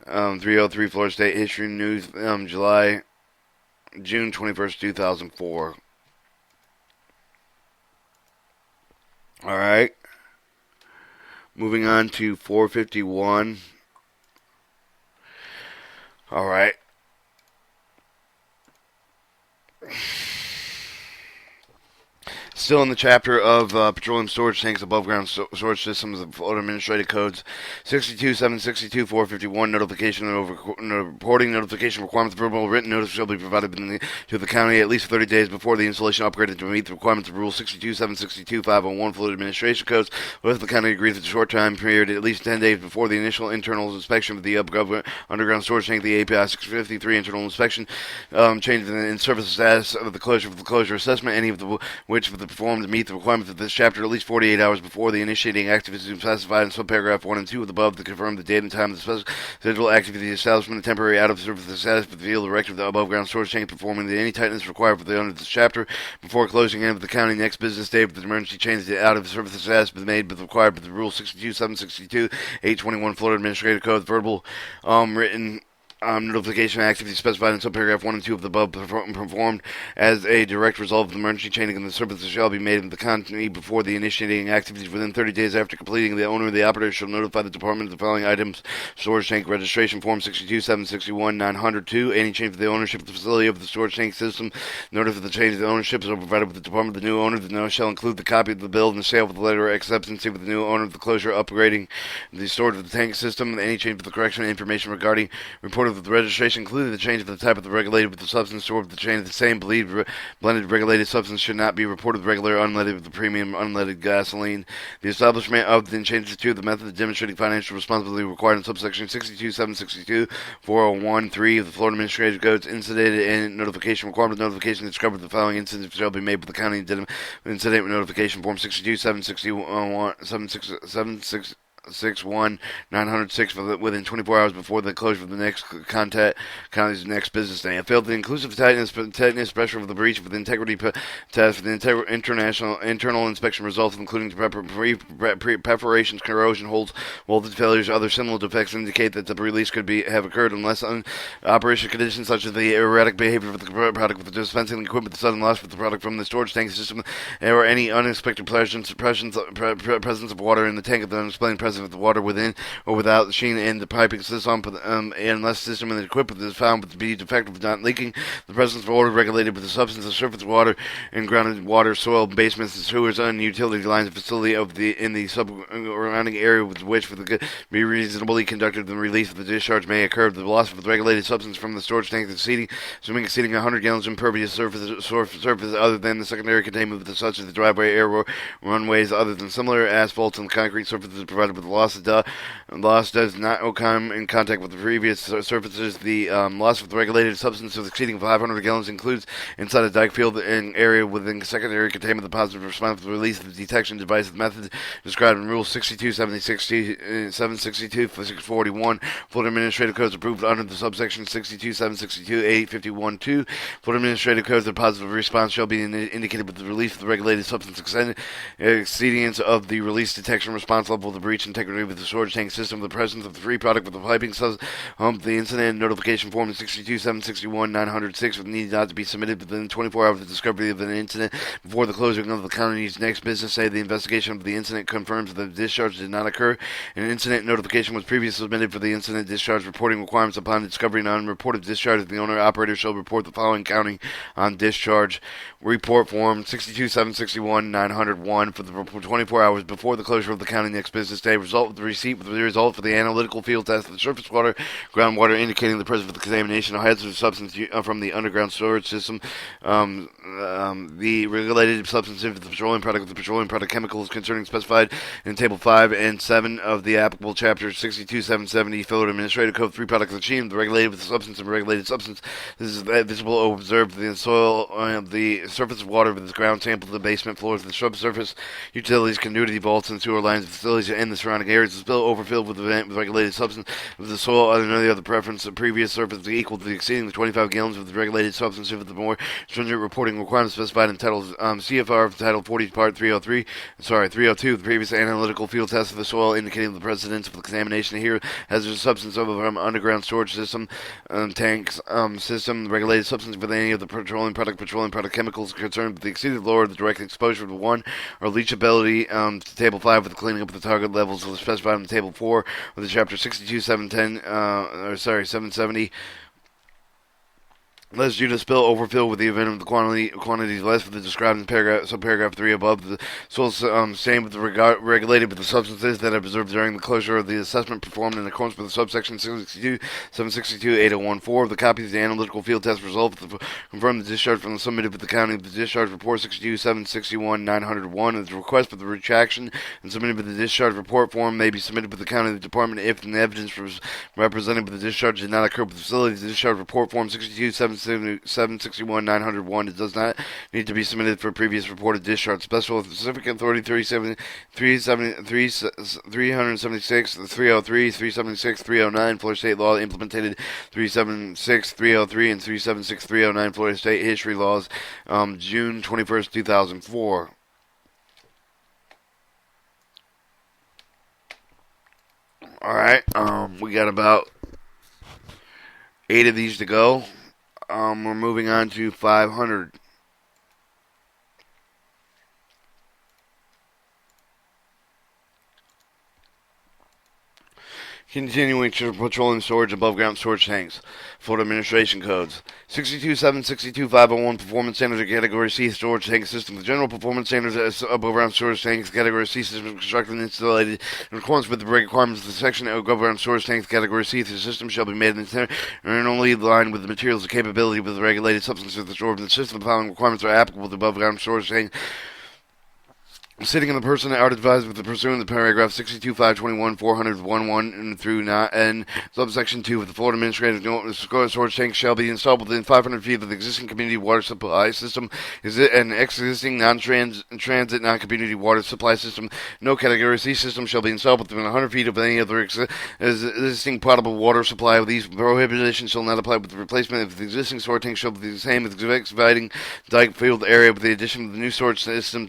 303 Florida State History News, June 21st, 2004. Alright. Moving on to 451. Alright. Still in the chapter of petroleum storage tanks, above ground storage systems, of Florida Administrative Codes 62, 762, 451, notification and reporting notification requirements. Verbal written notice shall be provided to the county at least 30 days before the installation upgraded to meet the requirements of Rule 62, 762, 501 Florida Administration Codes. But if the county agrees with a short time period, at least 10 days before the initial internal inspection of the underground storage tank, the API 653 internal inspection, change in service status of the closure assessment, any of which of the performed to meet the requirements of this chapter at least 48 hours before the initiating activity specified in subparagraph 1 and 2 of the above to confirm the date and time of the scheduled activity establishment of temporary out of service status for the field erected of the above ground storage tank performing any tightness required for the under this chapter before closing in of the county next business day of the emergency change the out of service status be made but required by the Rule 62, 762, 821 Florida Administrative Code. Verbal written notification activity specified in subparagraph 1 and 2 of the above performed as a direct result of the emergency chaining and the services shall be made in the county before the initiating activities within 30 days after completing. The owner of the operator shall notify the department of the following items: storage tank registration form 62, 761, 902, any change of the ownership of the facility of the storage tank system. Notice of the change of the ownership is provided with the department of the new owner. The notice shall include the copy of the bill and the sale with the letter of acceptance with the new owner of the closure upgrading the storage of the tank system. Any change of the correction information regarding reported with the registration, including the change of the type of the regulated with the substance stored with the chain of the same blended regulated substance should not be reported with regular unleaded with the premium unleaded gasoline. The establishment of the changes to the method of demonstrating financial responsibility required in subsection 62, 762, 401, 3 of the Florida Administrative Codes incidented and notification requirement of notification to discover the following incidents shall be made with the county incident notification form 62, 761, 76 FAC62 within 24 hours before the closure of the next county's next business day. It failed the inclusive tightness pressure of the breach with the integrity test for the internal inspection results, including perforations, corrosion, holes, voltage failures, other similar defects indicate that the release could have occurred unless operation conditions such as the erratic behavior of the product with the dispensing equipment, the sudden loss of the product from the storage tank system, or any unexpected presence of water in the tank of the unexplained presence of the water within or without the machine and the piping system, unless system and the equipment is found to be defective, not leaking, the presence of water regulated with the substance of surface water and grounded water, soil, basements, and sewers, and utility lines, facility in the surrounding area with which be reasonably conducted, the release of the discharge may occur. The loss of the regulated substance from the storage tank exceeding 100 gallons impervious surface other than the secondary containment such as the driveway, air runways, other than similar asphalts and concrete surfaces provided with the loss does not come in contact with the previous surfaces. The loss of the regulated substance exceeding 500 gallons includes inside a dike field and area within secondary containment the positive response to the release of the detection device method described in Rule 62, 762, 641, Florida Administrative Codes approved under the subsection 62, 762, 851-2. Florida Administrative Codes, the positive response shall be indicated with the release of the regulated substance exceedance of the release detection response level of the breach integrity with the storage tank system, the presence of the free product with the piping the incident notification form 62, 761, 906 with need not to be submitted within 24 hours of the discovery of an incident before the closing of the county's next business day. The investigation of the incident confirms that the discharge did not occur. An incident notification was previously submitted for the incident discharge reporting requirements. Upon discovery of unreported discharge, the owner-operator shall report the following county on discharge. Report form 62, 761, 901 for the 24 hours before the closure of the county next business day. Result of the receipt with the result for the analytical field test of the surface water, groundwater indicating the presence of the contamination of hazardous substance from the underground storage system. The regulated substance of the petroleum product with the petroleum product chemicals concerning specified in Table 5 and 7 of the applicable Chapter 62, 770 Florida Administrative Code 3 product achieved. The regulated with the substance and regulated substance. This is visible or observed in the soil, the surface of water with the ground sample of the basement floors, the subsurface utilities, continuity vaults, and sewer lines, facilities, and the surrounding areas. The spill overfilled with the vent with regulated substance of the soil other than any other preference. The previous surface equal to exceeding the 25 gallons of the regulated substance of the more stringent reporting requirements specified in Title CFR of Title 40 Part 302. The previous analytical field test of the soil indicating the presence of the contamination here has a substance of underground storage system, tanks system, the regulated substance with any of the petroleum product chemicals concerned with the exceeded lower the direct exposure to one or leachability to Table 5 with the cleaning up of the target levels specified in Table 4 with the Chapter 62, 770. Less due to spill overfill with the event of the quantities less for the described in subparagraph 3 above. The soil same with the regulated with the substances that are observed during the closure of the assessment performed in accordance with the subsection 762, 8014 of the copy of the analytical field test result confirm the discharge from the submitted with the county of the discharge report 62, 761, 901. The request for the retraction and submitted with the discharge report form may be submitted with the county department if the evidence was represented with the discharge did not occur with the facility. The discharge report form 62, 761, 901. It does not need to be submitted for previous reported discharge. Specific Authority 376, 303, 376, 309, Florida State Law implemented 376, 303, and 376, 309, Florida State History Laws, June 21st, 2004. Alright, we got about 8 of these to go. We're moving on to 500. Continuing to petroleum storage above ground storage tanks. Florida Administration Codes. 62, 762, 501 Performance Standards Category C Storage Tank System. The general performance standards above ground storage tanks Category C system constructed and installed in accordance with the requirements of the section of above ground storage tanks Category C. The system shall be made internally aligned with the materials and capability with the regulated substances of the storage. The system following requirements are applicable to above ground storage tanks Sitting in the person are advised with the pursuant of paragraph 62, 521, 400, through and subsection 2 of the Florida Administrative Storage Tank shall be installed within 500 feet of the existing community water supply system and existing non-transit non-community water supply system. No category C system shall be installed within 100 feet of any other existing potable water supply. These prohibitions shall not apply with the replacement of the existing storage tank shall be the same as the excavating dike field area with the addition of the new storage system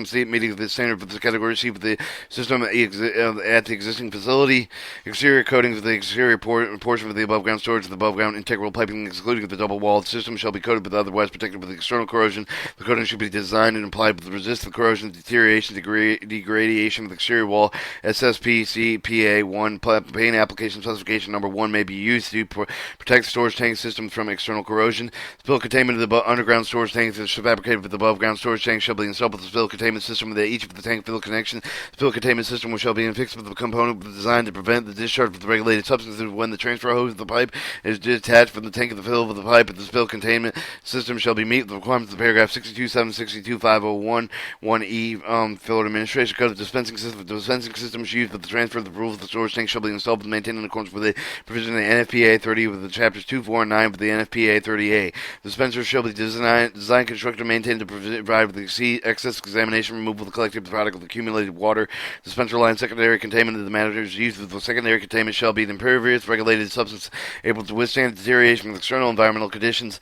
meeting the standard for the category C with the system at the existing facility. Exterior coatings of the exterior portion of the above ground storage of the above ground integral piping excluding the double walled system shall be coated but otherwise protected with external corrosion. The coating should be designed and applied to resist the corrosion, deterioration, degradation of the exterior wall. SYSTEMSASTPART1 paint application specification number 1 may be used to protect the storage tank system from external corrosion. Spill containment of the underground storage tanks that should fabricated with the above ground storage tank shall be installed with the spill containment system with each of the tank fill connection. Spill containment system shall be fixed with the component designed to prevent the discharge of the regulated substances when the transfer hose of the pipe is detached from the tank of the fill of the pipe. The spill containment system shall be meet the requirements of paragraph 62, 762, 501, 1E Florida Administration Code. The dispensing system is used for the transfer of the rules of the storage tank shall be installed and maintained in accordance with the provision of the NFPA 30 with the chapters 2, 4, and 9 of the NFPA 30A. The dispenser shall be designed, constructed, and maintained to provide with the excess examination, removal of the collected product of accumulated water. Dispenser line secondary containment of the matters used with the secondary containment shall be an impervious, regulated substance able to withstand deterioration with external environmental conditions.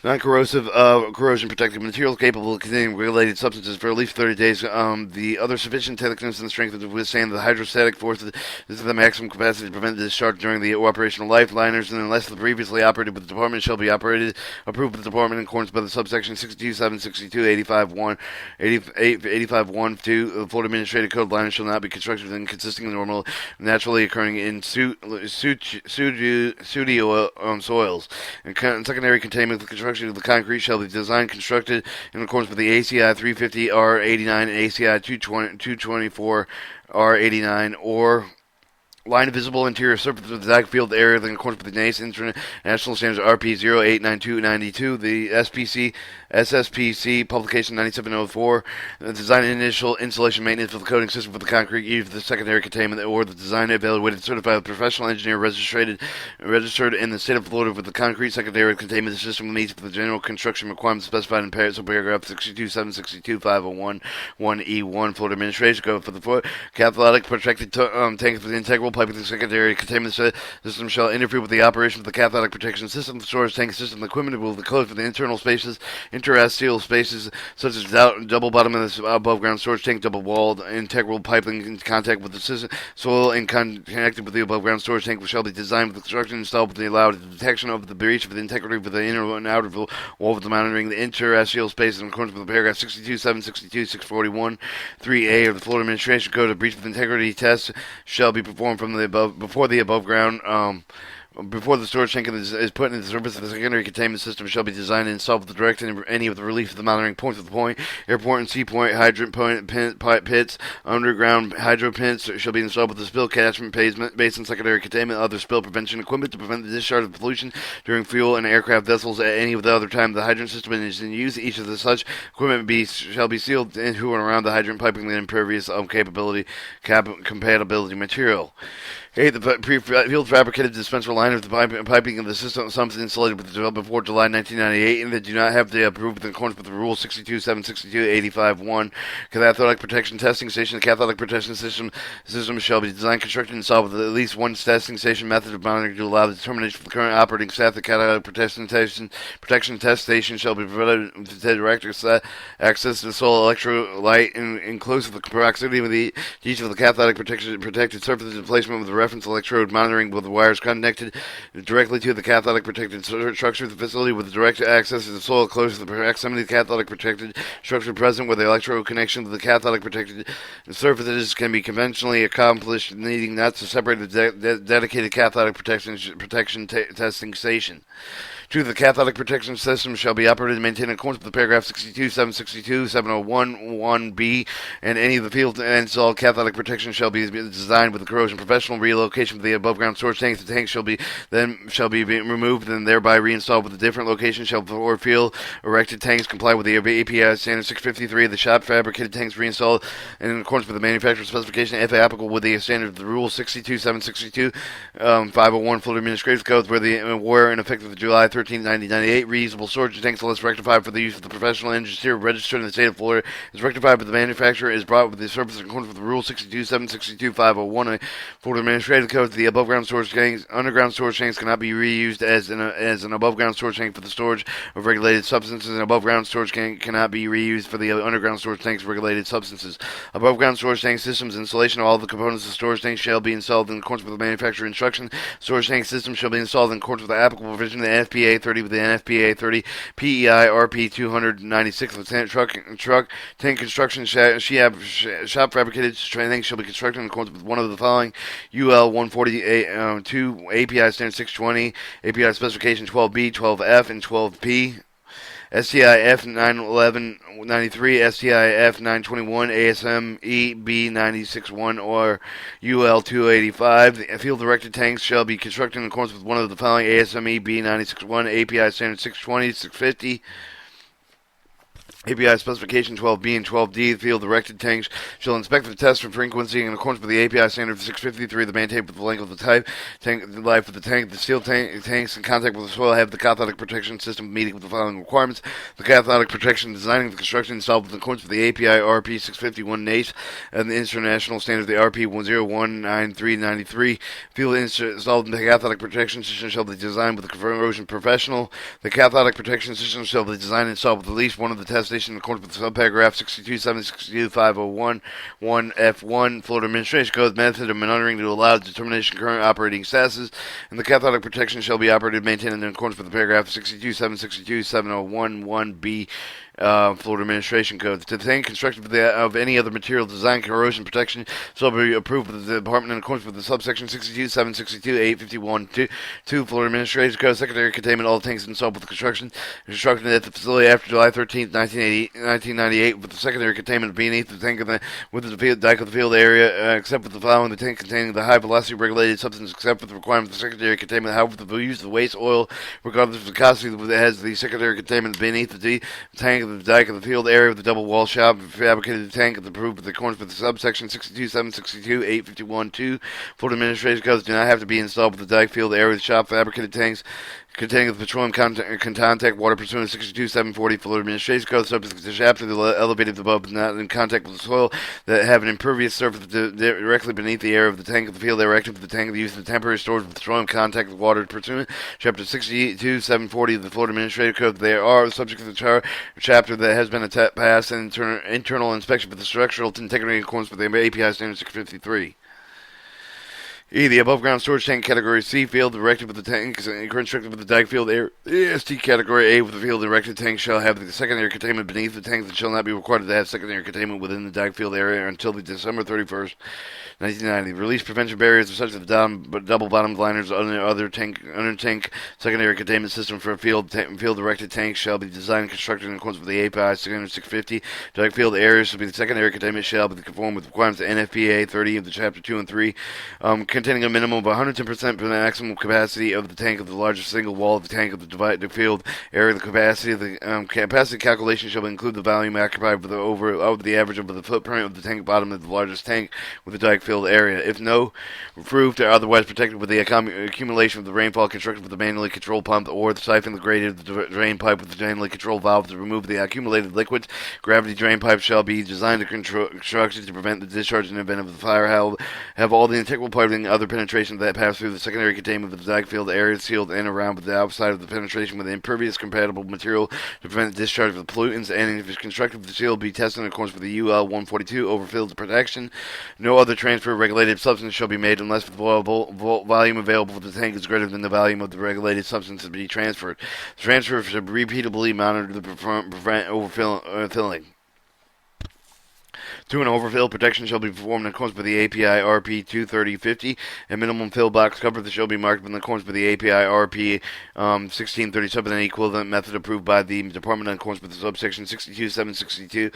Non-corrosive, corrosion-protected material capable of containing regulated substances for at least 30 days. The other sufficient thickness and strength to withstand the hydrostatic forces is the maximum capacity to prevent the discharge during the operational life. Liners, and unless the previously operated with the department, shall be approved with the department in accordance by the subsection 62, 762, 85, 1, 85, 1, 2. The Florida Administrative Code. Liners shall not be constructed within consisting of normal, naturally occurring in studio soils. And secondary containment of the construction of the concrete shall be designed constructed in accordance with the ACI 350 R89 and ACI 224 R89 or line of visible interior surface of the dike field area in accordance with the NACE International Standards RP 089292, the SSPC publication 9704, the design and initial installation maintenance of the coating system for the concrete used for the secondary containment or the design evaluated certified professional engineer registered in the state of Florida with the concrete secondary containment system meets the general construction requirements specified in paragraph 62, 762, 501, 1E1 Florida Administration Code for the cathodic protected tank with integral piping the secondary containment system shall interfere with the operation of the cathodic protection system, the storage tank system, the equipment will be closed for the internal spaces, interstitial spaces such as double bottom of the above ground storage tank, double walled integral piping in contact with the system, soil and connected with the above ground storage tank shall be designed with the construction installed with the allowed detection of the breach of the integrity of the inner and outer wall of the monitoring the interstitial spaces in accordance with the paragraph 62, 762, 641, 3A of the Florida Administration Code. A breach of integrity test shall be performed from the above before the above ground before the storage tank is put into the service of the secondary containment system shall be designed and installed with the direct and any of the relief of the monitoring points of the point, airport and sea point, hydrant point, pipe pits, underground hydro pits shall be installed with the spill catchment basin, secondary containment, other spill prevention equipment to prevent the discharge of pollution during fuel and aircraft vessels at any of the other time the hydrant system is in use. Each of the such equipment shall be sealed into and around the hydrant piping the impervious compatibility material. 8. The pre-field fabricated dispenser line of the piping of the system something insulated before July 1998 and that do not have the approved in accordance with the Rule 62, 762, 85, 1. Cathodic protection testing station. The cathodic protection system shall be designed, constructed, and installed with at least one testing station method of monitoring to allow the determination of the current operating staff. The cathodic protection test station shall be provided with direct access to the soil electrolyte and close to the proximity of each of the cathodic protected surfaces in placement with the reference electrode monitoring with the wires connected directly to the cathodic protected structure of the facility with direct access to the soil close to the proximity of the cathodic protected structure present where the electrode connection to the cathodic protected surfaces can be conventionally accomplished, needing not to separate the dedicated cathodic protection testing station. 2. The cathodic protection system shall be operated and maintained in accordance with the paragraph 62, 762, 701, 1B, and any of the field installed cathodic protection shall be designed with the corrosion professional. Relocation of the above ground storage tanks. The tank shall be removed and thereby reinstalled with a different location. Shall or field erected tanks comply with the API standard 653. The shop fabricated tanks reinstalled in accordance with the manufacturer's specification, if applicable, with the standard of the Rule 62, 762, 501 Fluid Administrative Codes, where the were in effect of July 13, 1998. Reusable storage tanks, unless rectified for the use of the professional engineer registered in the state of Florida, is rectified by the manufacturer, is brought with the surface in accordance with the Rule 62, 762, 501 Fluid Administrative Codes. The above ground storage tanks, underground storage tanks cannot be reused as an above ground storage tank for the storage of regulated substances, and above ground storage tank cannot be reused for the underground storage tanks of regulated substances. Above ground storage tank systems installation of all the components of the storage tank shall be installed in accordance with the manufacturer instruction. Storage tank system shall be installed in accordance with the applicable provision of the NFPA 30 with the NFPA 30 PEI RP 296. The truck tank construction shop fabricated tanks shall be constructed in accordance with one of the following: UL 142 API standard 620, API specification 12B, 12F, and 12P. STIF 91193, STIF 921, ASM EB 961, or UL 285. The field erected tanks shall be constructed in accordance with one of the following: ASM EB 961, API standard 620, 650. API specification 12B and 12D. The field erected tanks shall inspect the test for frequency in accordance with the API standard 653. The maintained with the length of the type, the life of the tank. The steel tanks in contact with the soil have the cathodic protection system meeting with the following requirements: the cathodic protection designing the construction installed in accordance with the API RP 651 NACE and the international standard of the RP 1019393. Field installed in the cathodic protection system shall be designed with the corrosion professional. The cathodic protection system shall be designed and installed with at least one of the test in accordance with subparagraph 62, 762, 501, 1F1 Florida Administration Code. Method of monitoring to allow determination of current operating statuses, and the cathodic protection shall be operated and maintained in accordance with the paragraph 62, 762, 701, 1B Florida Administration Code. The tank constructed of any other material design corrosion protection shall be approved by the Department in accordance with the subsection 62, 762, 851, 2 Florida Administration Code. Secondary containment all tanks installed with the constructed at the facility after July 13, 1998, with the secondary containment beneath the tank with the field, dike of the field area, except with the following: the tank containing the high velocity regulated substance, except with the requirement of the secondary containment. However, the use of waste oil, regardless of the viscosity, has the secondary containment beneath the tank of the dike of the field area with the double wall shop fabricated tank approved with the accordance with the subsection 62, 762, 851, 2 Florida Administration Codes do not have to be installed with the dike field area with the shop fabricated tanks containing the petroleum contact water pursuant to 62, 740 Florida Administration Code, subject to shaft to the elevated above, but not in contact with the soil, that have an impervious surface directly beneath the area of the tank of the field. They are active with the tank of the use of the temporary storage with petroleum contact with water pursuant chapter 62, 740 of the Florida Administrative Code. They are subject to the chapter that has been passed and internal inspection for the structural integrity in accordance with the API standard 653. E. The above ground storage tank category C field erected with the tanks constructed with the dike field area. AST category A with the field erected tank shall have the secondary containment beneath the tank that shall not be required to have secondary containment within the dike field area until the December 31st, 1990. Release prevention barriers are such that the double bottomed liners under tank secondary containment system for a field erected tank shall be designed and constructed in accordance with the API standard 650. Dike field areas shall be the secondary containment shall be conform with requirements of NFPA 30 of the chapter 2 and 3. Containing a minimum of 110% for the maximum capacity of the tank of the largest single wall of the tank of the field area. The capacity of the capacity calculation shall include the volume occupied over the average of the footprint of the tank bottom of the largest tank with the dike field area. If no approved or otherwise protected with the accumulation of the rainfall constructed with the manually controlled pump or the siphon the grade of the drain pipe with the manually controlled valve to remove the accumulated liquids. Gravity drain pipe shall be designed to constructed to prevent the discharge in the event of the fire. Have all the integral piping other penetration that pass through the secondary containment of the dike field area sealed in around with the outside of the penetration with impervious compatible material to prevent the discharge of the pollutants, and if it's constructed with the seal be tested in accordance with the UL 142 overfilled protection. No other transfer of regulated substance shall be made unless the volume available for the tank is greater than the volume of the regulated substance to be transferred. The transfer should be repeatedly monitored to prevent overfilling. 2. An overfill protection shall be performed in accordance with the API RP 23050. A minimum fill box cover that shall be marked in accordance with the API RP 1637 and equivalent method approved by the Department in accordance with the subsection 62762.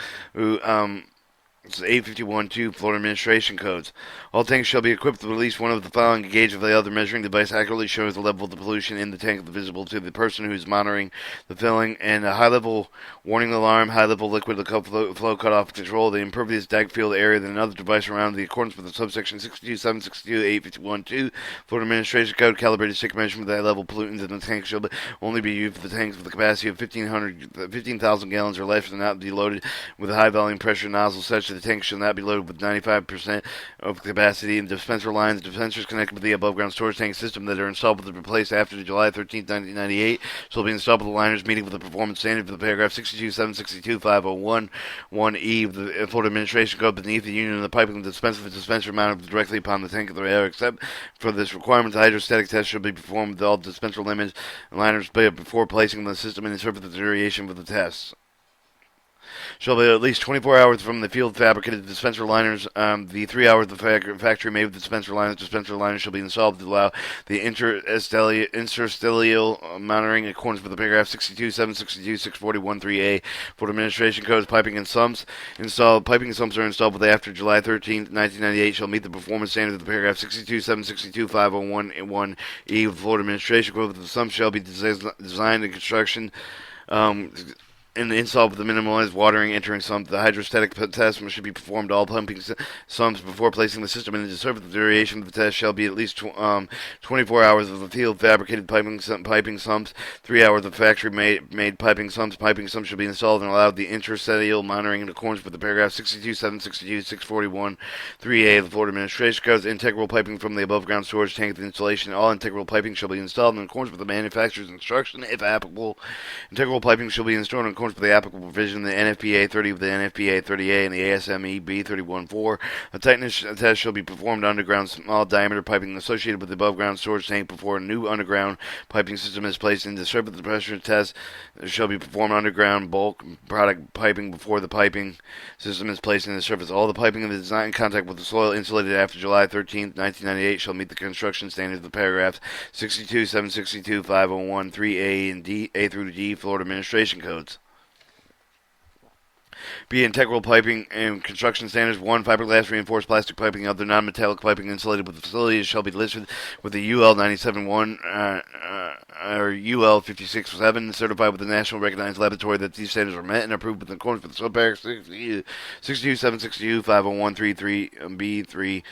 851.2 Florida Administration Codes. All tanks shall be equipped with at least one of the following: a gauge of the other measuring device accurately shows the level of the pollution in the tank visible to the person who is monitoring the filling, and a high-level warning alarm, high-level liquid flow cutoff control the impervious dike field area, then another device around the accordance with the subsection 62762.851.2 Florida Administration Code. Calibrated stick measurement of that level pollutants in the tank shall only be used for the tanks with a capacity of 15,000 gallons or less, and not be loaded with a high-volume pressure nozzle such that the tank shall not be loaded with 95% of capacity. And dispenser lines, dispensers connected with the above-ground storage tank system that are installed with the replaced after July 13, 1998, shall be installed with the liners meeting with the performance standard for the paragraph 62762.501.1e of the Florida Administration Code beneath the union of the piping dispenser. The dispenser mounted directly upon the tank of the air. Except for this requirement, the hydrostatic test shall be performed with all dispenser limits and liners before placing the system in the surface of the duration of the tests. Shall be at least 24 hours from the field fabricated dispenser liners. The 3 hours the factory made with the dispenser liners shall be installed to allow the interstitial monitoring in accordance with the paragraph 62.762.641.3a for the administration codes. Piping and sumps are installed with after July 13, 1998 shall meet the performance standards of the paragraph 62.762.501.1e of the Florida Administration Code. The sumps shall be designed and construction and installed with the minimalized watering entering sump. The hydrostatic test should be performed all pumping sumps before placing the system into service. The duration of the test shall be at least 24 hours of the field fabricated piping sumps, 3 hours of factory made piping sumps. Piping sumps should be installed and allowed the interstitial monitoring in accordance with the paragraph 62.762.641.3a of the Florida Administration Codes. Integral piping from the above ground storage tank. The installation all integral piping shall be installed in accordance with the manufacturer's instruction if applicable. Integral piping shall be installed in accordance with the applicable provision of the NFPA 30 of the NFPA 30A and the ASME B31.4. A tightness test shall be performed underground small diameter piping associated with the above ground storage tank before a new underground piping system is placed into service. The pressure test shall be performed underground bulk product piping before the piping system is placed into service. All the piping of the design in contact with the soil insulated after July 13, 1998 shall meet the construction standards of the paragraphs 62.762.501.3a and D, A through D Florida Administration Codes. B. Integral piping and construction standards. 1. Fiberglass reinforced plastic piping and other non-metallic piping insulated with the facilities shall be listed with the UL 97.1 or UL 56.7 certified with the national recognized laboratory that these standards are met and approved with accordance with the subparagraph 62.762.501.33 B3.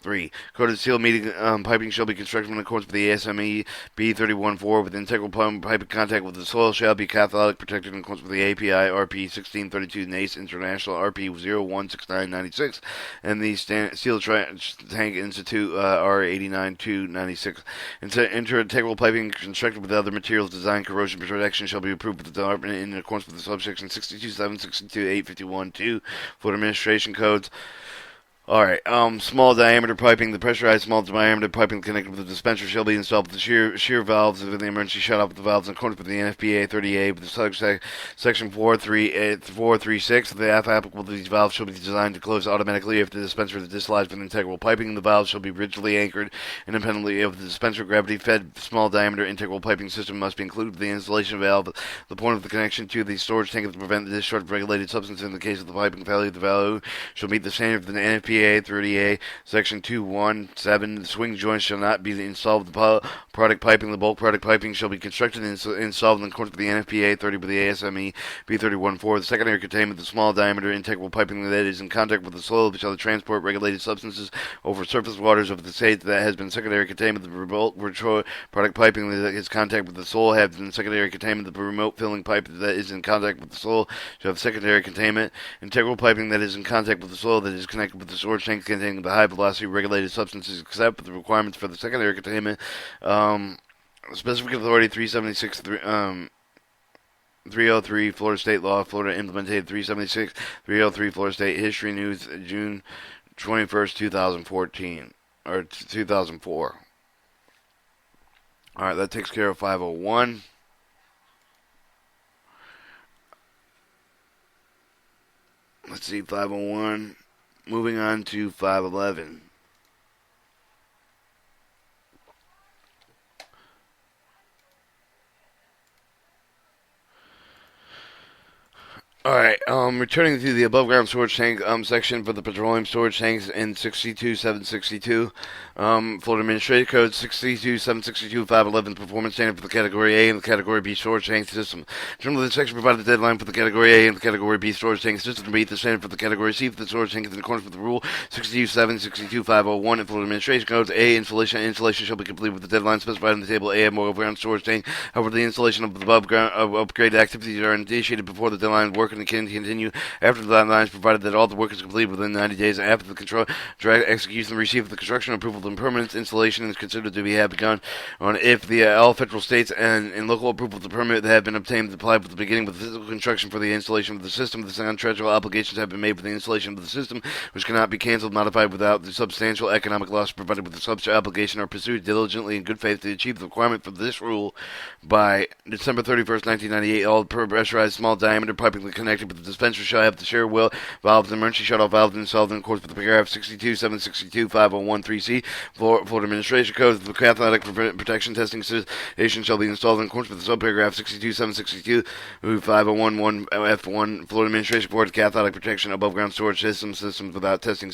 3. Coated steel meeting piping shall be constructed in accordance with the ASME B31.4 with integral piping contact with the soil shall be cathodic protected in accordance with the API RP 1632 NACE International RP 016996 and the Steel Tank Institute R89296. Integral piping constructed with other materials designed corrosion protection shall be approved with the department in accordance with the subsection 62.762.851.2 Food Administration Codes. Alright, small diameter piping. The pressurized small diameter piping connected with the dispenser shall be installed with the shear valves with the emergency shut-off of the valves in accordance with the NFPA 30A with the section 436. The applicable to these valves shall be designed to close automatically if the dispenser is dislodged with integral piping. The valves shall be rigidly anchored independently of the dispenser. Gravity-fed small diameter integral piping system must be included with the installation valve. The point of the connection to the storage tank to prevent the discharge of regulated substance. In the case of the piping failure, the valve shall meet the standard of the NFPA 30A, Section 217. The swing joints shall not be installed with the product piping. The bulk product piping shall be constructed and installed in accordance with the NFPA 30 with the ASME B31.4. The secondary containment of the small diameter integral piping that is in contact with the soil shall transport regulated substances over surface waters of the state that has been secondary containment of the bulk product piping that is in contact with the soil have been secondary containment of the remote filling pipe that is in contact with the soil shall have secondary containment. Integral piping that is in contact with the soil that is connected with the storage tank containing the high velocity regulated substances except with the requirements for the secondary containment. Specific Authority 376 303 Florida State Law, Florida Implemented 376 303 Florida State History News, June 21st, 2014 or 2004. All right, that takes care of 501. Let's see, 501. Moving on to 511. Alright, returning to the above ground storage tank section for the petroleum storage tanks in 62762, Florida Administrative Code 62762-511, performance standard for the Category A and the Category B storage tank system. Generally, the section provided the deadline for the Category A and the Category B storage tank system to meet the standard for the Category C for the storage tank in accordance with the Rule 62762-501 and Florida Administration Codes. A. Installation shall be complete with the deadline specified in the Table A above ground storage tank. However, the installation of the above ground upgrade activities are initiated before the deadline work and can continue after the deadlines, provided that all the work is completed within 90 days after the execution and receipt of the construction approval and permanent installation is considered to have begun. On if the all federal states and local approval of the permit that have been obtained applied with the beginning with the physical construction for the installation of the system, the contractual obligations have been made for the installation of the system, which cannot be canceled, modified without the substantial economic loss provided with the such obligation, are pursued diligently in good faith to achieve the requirement for this rule by December 31st, 1998. All pressurized small diameter piping connected with the dispenser shall have the share well valves and emergency shut-off valves installed in accordance with the paragraph 62762-5013C Florida Administration Code. The cathodic protection testing station shall be installed in accordance with the subparagraph 62762-5011F1 Florida Administration Board cathodic protection above ground storage systems without testing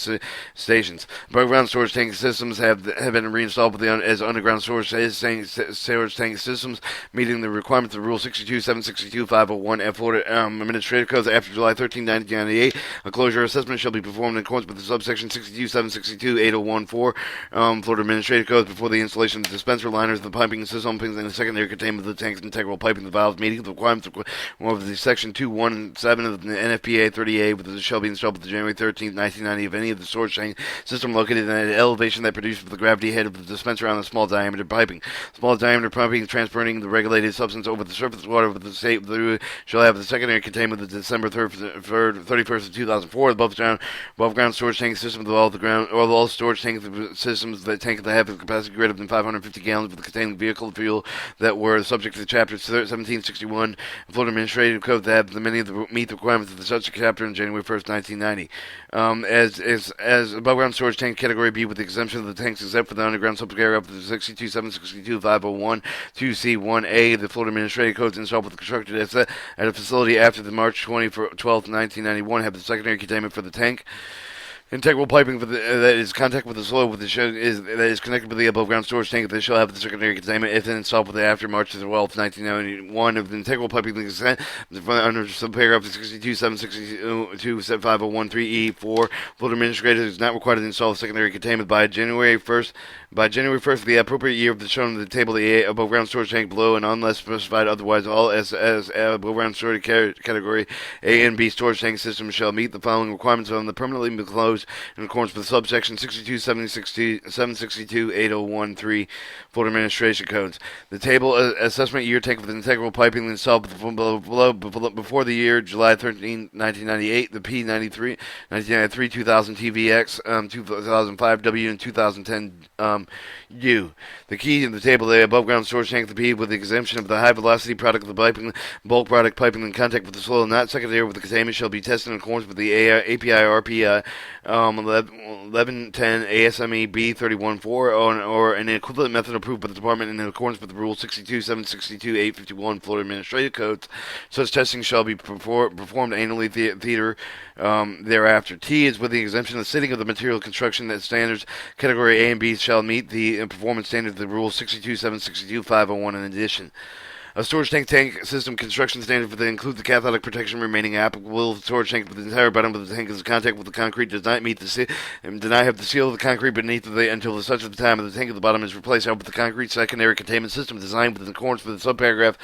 stations. Above ground storage tank systems have been reinstalled as underground storage tank systems, meeting the requirements of Rule 62762-501 Florida Administrative Codes after July 13, 1998. A closure assessment shall be performed in accordance with the subsection 62762-8014 Florida Administrative Codes before the installation of the dispenser liners, the piping system, and the secondary containment of the tanks, integral piping, the valves, meeting the requirements of the section 217 of the NFPA 30A, with shall be installed with the January 13, 1990 of any of the storage tank system located at an elevation that produces the gravity head of the dispenser on the small diameter piping. Small diameter piping transporting the regulated substance over the surface water with the state shall have the secondary containment of the December 31st of 2004 above ground storage tank system with all storage tank systems that have a capacity greater than 550 gallons with containing vehicle fuel that were subject to Chapter 1761 Florida Administrative Code that have meet the requirements of the such chapter on January 1st, 1990. As above ground storage tank Category B with the exemption of the tanks except for the underground subparagraph of the 62762-501 2C1A, the Florida Administrative Codes installed with the constructed at a facility after the March 12th, 1991 have the secondary containment for the tank. Integral piping that is contact with the soil that is connected with the above ground storage tank that shall have the secondary containment if installed with the after March 12th, 1991 of the integral piping consent under subparagraph 62762-5013E4. Florida Administrator is not required to install the secondary containment by January 1st. By January 1st of the appropriate year of the shown in the table, the above ground storage tank below, and unless specified otherwise, all as above ground storage category A and B storage tank systems shall meet the following requirements on the permanently closed in accordance with subsection 62762-8013 Florida Administration Codes. The table assessment year tank with integral piping installed before the year July 13, 1998, the P93, 1993, 2000 TVX, 2005 W, and 2010 U. The key in the table, the above ground storage tank, the P, with the exemption of the high velocity product of the piping, bulk product piping in contact with the soil, not secondary with the containment, shall be tested in accordance with the API RPI 1110 ASME B314 or an equivalent method approved by the department in accordance with the Rule 62762-851 Florida Administrative Codes. Such testing shall be performed annually thereafter. T is with the exemption of the sitting of the material construction that standards Category A and B shall meet the performance standards of the Rule 62762-501 in addition. A storage tank system construction standard for that include the cathodic protection remaining applicable. The storage tank with the entire bottom of the tank is in contact with the concrete does not meet the do not have the seal of the concrete beneath until such a time of the tank at the bottom is replaced out with the concrete secondary containment system designed with accordance with the subparagraph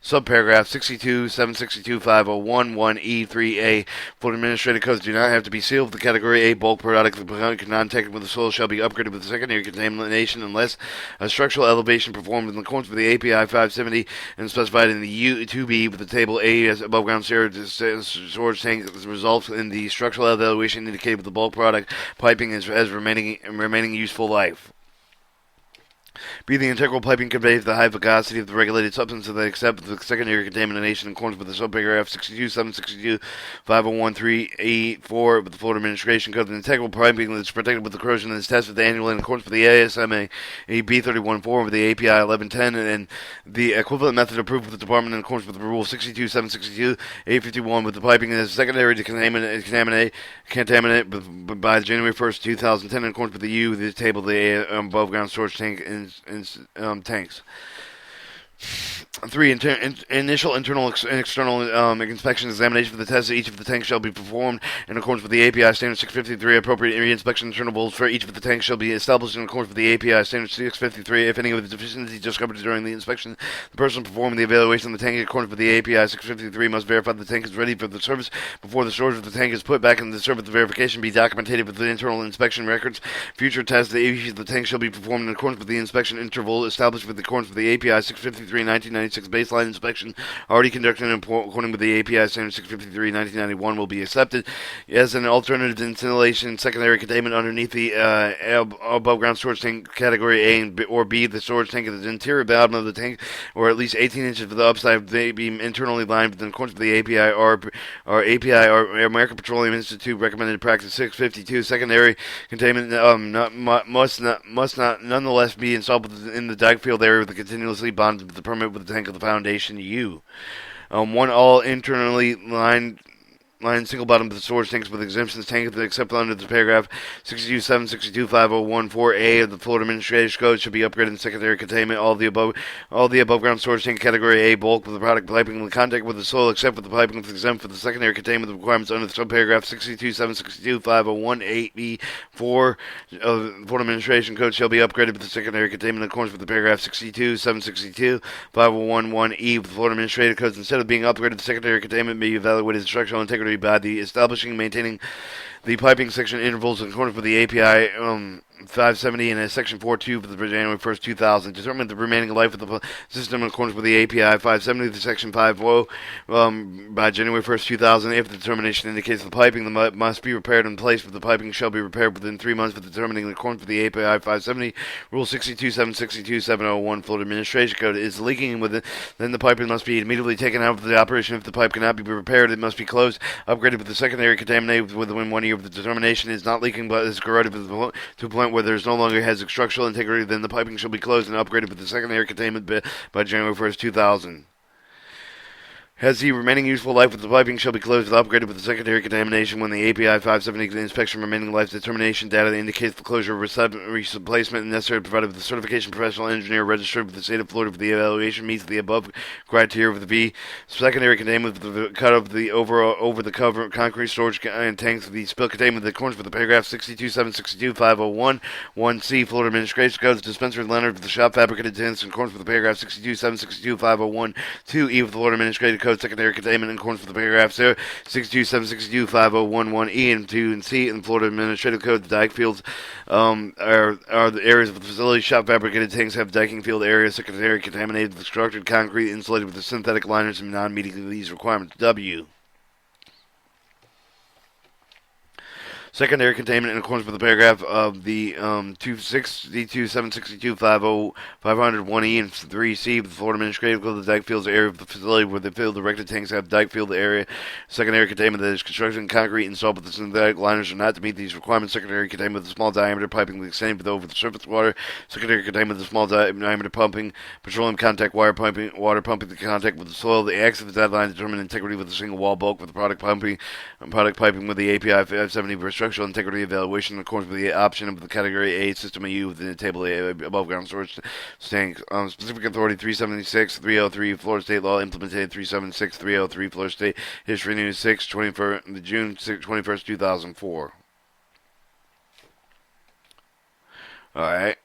62762-501-1E3A. Florida Administrative Codes do not have to be sealed. The Category A bulk product contact with the soil shall be upgraded with secondary contamination unless a structural elevation performed in accordance with the API 570 and specified in the U2B with the table A as above ground storage tank results in the structural evaluation indicated with the bulk product piping as remaining useful life. B. The integral piping conveys the high viscosity of the regulated substance that accepts the secondary contamination in accordance with the subparagraph 62, 762, 501, 384 with the Florida Administration Code. The integral piping is protected with the corrosion and is tested annually in accordance with the ASME B314 with the API 1110 and the equivalent method approved with the department in accordance with the Rule 62, 762, 851 with the piping is secondary to contaminate by January 1st, 2010 in accordance with the table, the above ground storage tank tanks. 3. Initial internal and external inspection examination for the test of each of the tanks shall be performed in accordance with the API Standard 653. Appropriate re-inspection intervals for each of the tanks shall be established in accordance with the API Standard 653. If any of the deficiencies discovered during the inspection, the person performing the evaluation of the tank in accordance with the API 653 must verify the tank is ready for the service before the storage of the tank is put back in the service. The verification be documented with the internal inspection records. Future tests of each of the tanks shall be performed in accordance with the inspection interval established with the accordance with the API 653 1996 baseline inspection already conducted according with the API Standard 653 1991 will be accepted as an alternative to installation secondary containment underneath the above ground storage tank category A or B. The storage tank at the interior bottom of the tank or at least 18 inches of the upside may be internally lined in accordance with the API or American Petroleum Institute recommended practice 652. Secondary containment must not nonetheless be installed in the dike field area with the continuously bonded with the permit with the tank of the foundation U. 1. All internally lined single bottom of the storage tanks with exemptions tank except under the paragraph 62, 762, 501, 4A of the Florida Administrative Code should be upgraded in secondary containment. All the above ground storage tank category A bulk with the product piping in contact with the soil except for the piping with exempt for the secondary containment of the requirements under the subparagraph 62, 762, 501, 8B, 4 of the Florida Administration Code shall be upgraded with the secondary containment in accordance with the paragraph 62, 762, 501, 1E of the Florida Administrative Codes. Instead of being upgraded, the secondary containment may be evaluated as structural integrity by the establishing and maintaining the piping section intervals in accordance with the API 570 and Section 4.2 for the January 1st, 2000. Determine the remaining life of the system in accordance with the API 570 to Section 5.0 by January 1st, 2000. If the determination indicates the piping must be repaired in place, but the piping shall be repaired within 3 months for determining in accordance with the API 570. Rule 62, 762, 701 Florida Administration Code is leaking within, then the piping must be immediately taken out of the operation. If the pipe cannot be repaired, it must be closed, upgraded with the secondary contaminated within 1 year of the determination is not leaking but is corroded to a point where there no longer has structural integrity, then the piping shall be closed and upgraded with the secondary containment by January 1st, 2000. Has the remaining useful life of the piping shall be closed and upgraded with the secondary contamination when the API 570 inspection remaining life determination data indicates the closure replacement necessary provided with the certification professional engineer registered with the state of Florida for the evaluation meets the above criteria with the B. Secondary containment with the cut of the over the cover concrete storage and tanks of the spill containment in accordance with the paragraph 62, 762, 501, 1C Florida Administration Codes dispensers Leonard with the shop fabricated tanks in accordance with the paragraph 62, 762, 501, 2E of the Florida Administrative Code secondary containment in accordance with the paragraph 62, 762, 501, 1E and 2 and C in the Florida Administrative Code. The dike fields are the areas of the facility. Shop fabricated tanks have diking field areas secondary contaminated with structured concrete insulated with the synthetic liners and non-meeting these requirements. W. Secondary containment in accordance with the paragraph of the 262, 762, 500, 1E, and 3C of the Florida Administrative Code. The dike fields area of the facility where the field erected tanks have dike field area. Secondary containment that is constructed in concrete installed with the synthetic liners are not to meet these requirements. Secondary containment with the small diameter piping extended over the surface water. Secondary containment with the small diameter pumping, petroleum contact wire pumping, water pumping the contact with the soil. The axis of the deadline determine integrity with a single wall bulk with the product piping with the API 570 for structural integrity evaluation in accordance with the option of the category A system EU within the table A above ground storage tank. Specific authority 376 303 Florida State Law implemented 376 303 Florida State History News 6 21st June 21st 2004. Alright,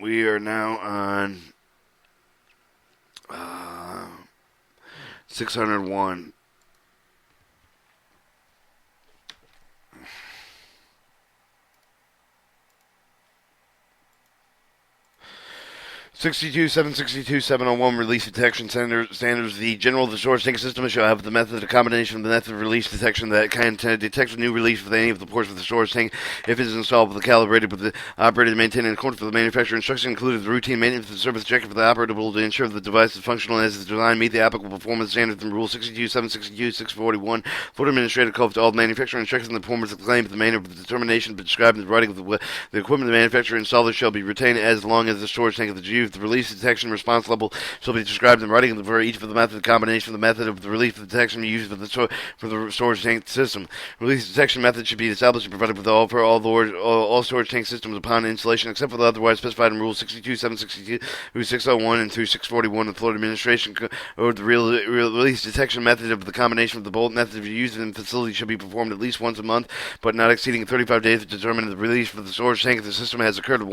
we are now on 601. 762.701 release detection standards. The general the source tank system shall have the method of combination of the method of release detection that can detect a new release with any of the ports of the storage tank if it is installed with the calibrated with the operated and maintained in accordance with the manufacturer instruction, included the routine maintenance of the service check for the operable to ensure that the device is functional as is designed, meet the applicable performance standards from Rule 62.762.641. Florida Administrative Code to all manufacturer instructions and the performance of the claim, the manner of the determination described in the writing of the equipment the manufacturer installer shall be retained as long as the storage tank is used. The release detection response level shall be described in writing for each of the method combination of the method of the release detection used for the storage tank system. Release detection method should be established and provided with all storage tank systems upon installation, except for the otherwise specified in Rule 62.762 through 601 and through 641 of the Florida Administration Code. The release detection method of the combination of the bolt method used in the facility shall be performed at least once a month, but not exceeding 35 days to determine the release for the storage tank of the system has occurred at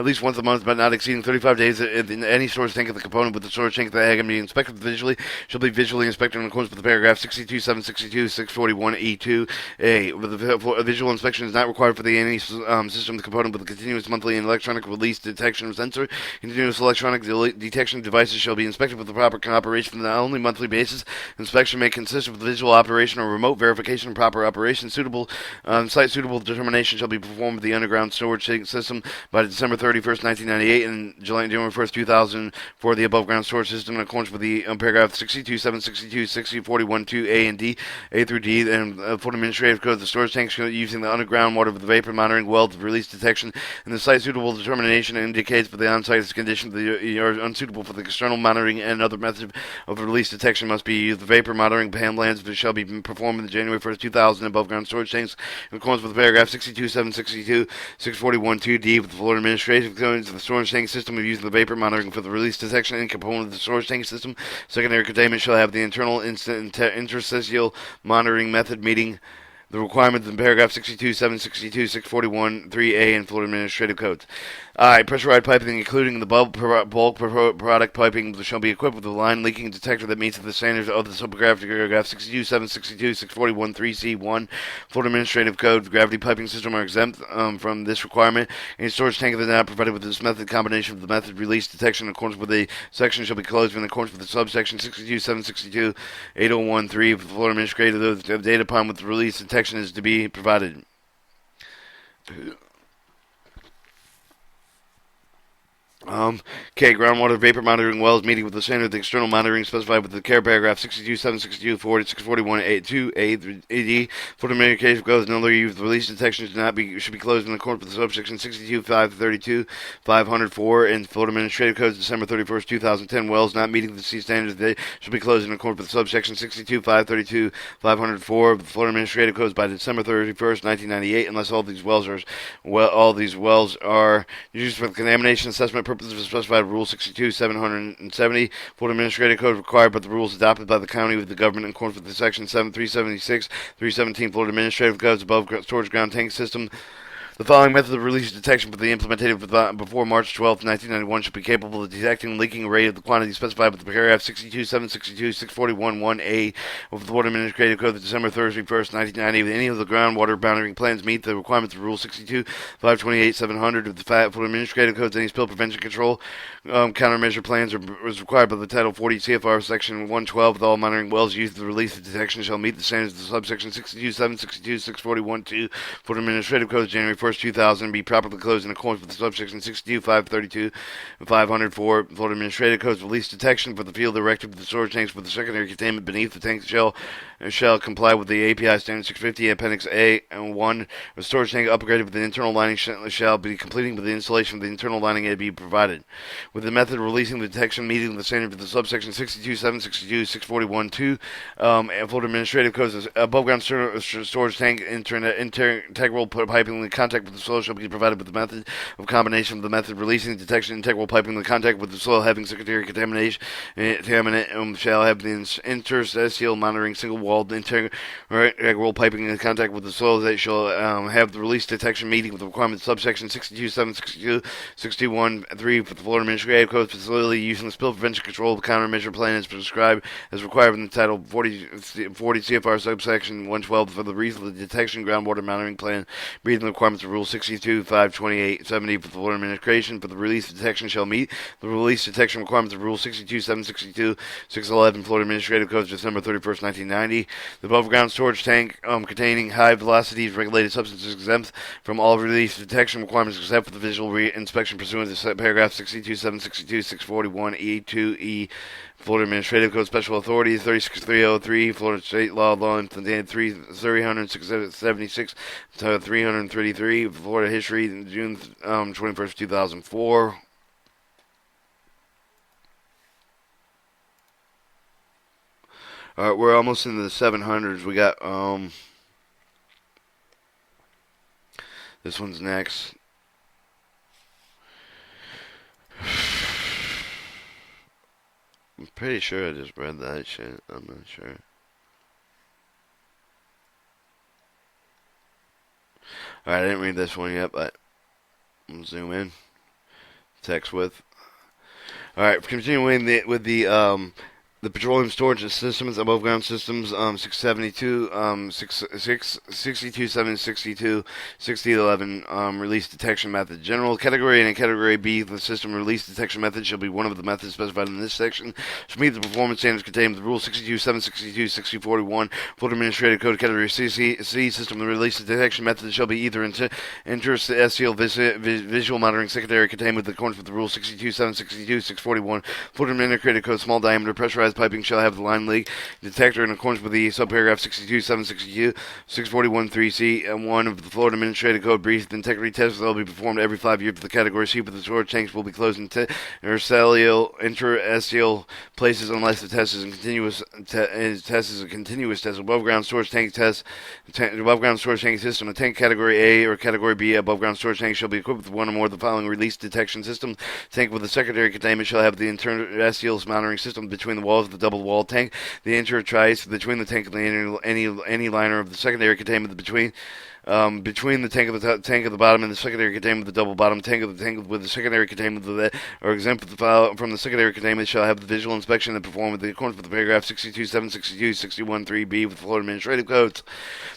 least once a month, but not exceeding 35 days in any storage tank of the component with the storage tank that can be inspected visually shall be visually inspected in accordance with the paragraph 62.762.641E2A. The visual inspection is not required for any system component with a continuous monthly and electronic release detection sensor. Continuous electronic detection devices shall be inspected with the proper operation on an only monthly basis. Inspection may consist of visual operation or remote verification of proper operation. Site suitable determination shall be performed with the underground storage system by December 31st, 1998 and January 1st, 2000 for the above ground storage system in accordance with the paragraph 62.762.641.2A and D, A through D, and Florida Administrative Code. The storage tanks using the underground water with the vapor monitoring well to release detection, and the site suitable determination indicates for the on-site condition that are unsuitable for the external monitoring and other methods of release detection must be used. The vapor monitoring plans shall be performed in the January 1st, 2000 above ground storage tanks in accordance with paragraph 62.762.641.2D with the Florida Administrative Code. The storage tank system of using the vapor monitoring for the release detection and component of the storage tank system. Secondary containment shall have the internal interstitial monitoring method meeting the requirements in paragraph 62.762.641.3A and Florida Administrative Codes. Pressurized piping, including the bulk product piping, shall be equipped with a line leaking detector that meets the standards of the subparagraph 62.762.641.3C1. Florida Administrative Code. Gravity piping system are exempt from this requirement. Any storage tank that is not provided with this method combination of the method release detection in accordance with the section shall be closed in accordance with the subsection 62.762.801.3 of the Florida Administrative. The data upon with the release detection is to be provided. Groundwater vapor monitoring wells meeting with the standard of the external monitoring specified with the care paragraph 62.762.641.8A for the Medication goes no longer used. The release detection should be closed in accordance with the subsection 62.532.504 and Florida Administrative Codes December 31st, 2010 wells not meeting the C standards they should be closed in accordance with subsection 62.532.504 of the Florida Administrative Codes by December 31st, 1998 unless all these wells are used for the contamination assessment purposes specified Rule 62.770 Florida Administrative Code required, but the rules adopted by the county with the government in accordance with the section 376, 317 Florida Administrative Codes above storage ground tank system. The following method of release detection for the implemented before March 12, 1991 should be capable of detecting leaking rate of the quantity specified with the paragraph 62.762.641.1A of the Florida Administrative Code of December 31st, 1990. If any of the groundwater monitoring plans meet the requirements of Rule 62.528.700 of the Florida Administrative Codes, any spill prevention control countermeasure plans is required by the Title 40 CFR Section 112 with all monitoring wells used for the release of detection shall meet the standards of the subsection 62.762.641.2 Florida Administrative Codes January 1st, 2000 be properly closed in accordance with the subsection 62.532 and 504 Florida Administrative Codes. Release detection for the field erected with the storage tanks with the secondary containment beneath the tank shall comply with the API Standard 650 Appendix A and 1. The storage tank upgraded with the internal lining shall be completing with the installation of the internal lining to be provided. With the method of releasing the detection meeting the standard for the subsection 62.762.641.2 and Florida Administrative Codes above ground storage tank integral piping in contact with the soil shall be provided with the method of combination of the method releasing detection integral piping in contact with the soil having secondary contaminant shall have the interstitial monitoring single walled integral piping in contact with the soil that shall have the release detection meeting with the requirement subsection 62.762.61.3 for the Florida Administrative Code facility using the spill prevention control countermeasure plan as prescribed as required in the Title 40 CFR subsection 112 for the reason of the detection groundwater monitoring plan meeting the requirements of Rule 62.528.70 for the Florida Administration for the release detection shall meet the release detection requirements of Rule 62.762.611 Florida Administrative Code, December 31st, 1990. The above-ground storage tank containing high-velocity regulated substances exempt from all release detection requirements except for the visual inspection pursuant to paragraph 62.762.641E2E Florida Administrative Code Special Authority 36303 Florida State Law 376 to 333 Florida History June 21st, 2004. All right, we're almost into the 700s. We got this one's next. I'm pretty sure I just read that shit. I'm not sure. Alright, I didn't read this one yet, but I'm gonna zoom in. Text with. Alright, continuing with the petroleum storage systems, above ground systems, 672, 62762, 6011, release detection method. General category and category B, the system release detection method shall be one of the methods specified in this section. To meet the performance standards contained with Rule 62.762, 6041, Florida Administrative Code Category C, system release detection method shall be either interstitial visual monitoring secondary contained with accordance with the Rule 62.762, 641, Florida Administrative Code small diameter pressurized piping shall have the line leak detector in accordance with the subparagraph 62.762, 641.3c, and 1 of the Florida Administrative Code. Brief integrity tests will be performed every 5 years for the category C, but the storage tanks will be closed in interstitial places unless the test is a continuous test. Above ground storage tank test. Above ground storage tank system. A tank category A or category B above ground storage tank shall be equipped with one or more of the following release detection systems. Tank with the secondary containment shall have the interstitial monitoring system between the walls of the double wall tank, the intertrice between the tank and any liner of the secondary containment between the tank of the bottom and the secondary containment with the double bottom tank of the tank with the secondary containment that are exempt from the secondary containment shall have the visual inspection and perform with the accordance with the paragraph 62.762, 61.3b with the Florida Administrative Codes.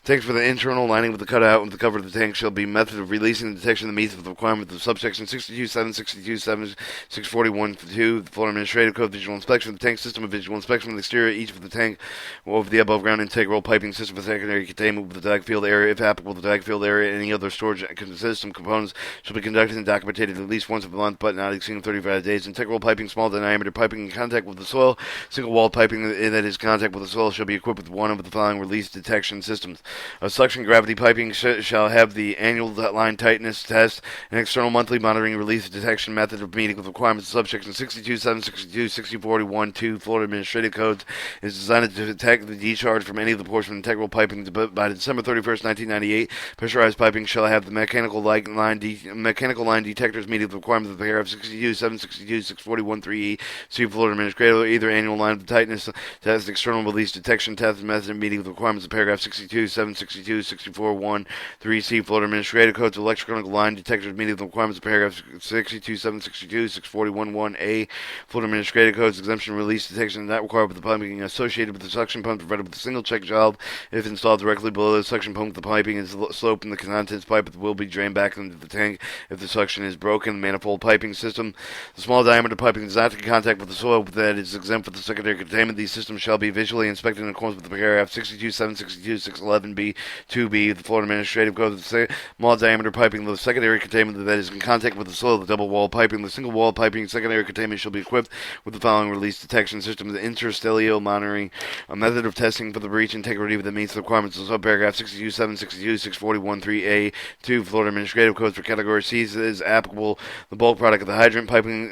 Tanks for the internal lining with the cutout and the cover of the tank shall be method of releasing the detection that meets with the requirement of subsection 62.762.7, 641.2 the Florida Administrative Code. Visual inspection of the tank system of visual inspection of the exterior each of the tank over the above ground integral piping system for secondary containment with the drag field area if applicable. The drag field area and any other storage system components shall be conducted and documented at least once a month, but not exceeding 35 days. Integral piping, small diameter piping in contact with the soil, single wall piping that is in contact with the soil shall be equipped with one of the following release detection systems. A suction gravity piping shall have the annual line tightness test, an external monthly monitoring release detection method of meeting with requirements of subsection 62.762, 6041.2 Florida Administrative Codes is designed to detect the discharge from any of the portion of integral piping by December 31st, 1998. Pressurized piping shall have the mechanical line detectors meeting the requirements of the paragraph 62.762, 641.3e. See Florida Administrative, either annual line of tightness test, external release detection test method meeting the requirements of paragraph 62.762, 64.1.3c Florida Administrative Code. Electrical line detectors meeting the requirements of paragraph 62.762, 641.1a Florida Administrative Codes. Exemption release detection not required with the piping associated with the suction pump provided with a single check valve if installed directly below the suction pump. The piping is slope in the contents pipe will be drained back into the tank if the suction is broken. Manifold piping system. The small diameter piping does not in contact with the soil that is exempt from the secondary containment. These systems shall be visually inspected in accordance with the paragraph 62.762, 611b, 2b, the Florida Administrative Code. The small diameter piping, the secondary containment that is in contact with the soil, the double wall piping, the single wall piping, secondary containment shall be equipped with the following release detection system. The interstitial monitoring, a method of testing for the breach integrity that meets the requirements of subparagraph 62.762, 641.3a, 2 Florida Administrative Codes for category C is applicable. The bulk product of the hydrant piping,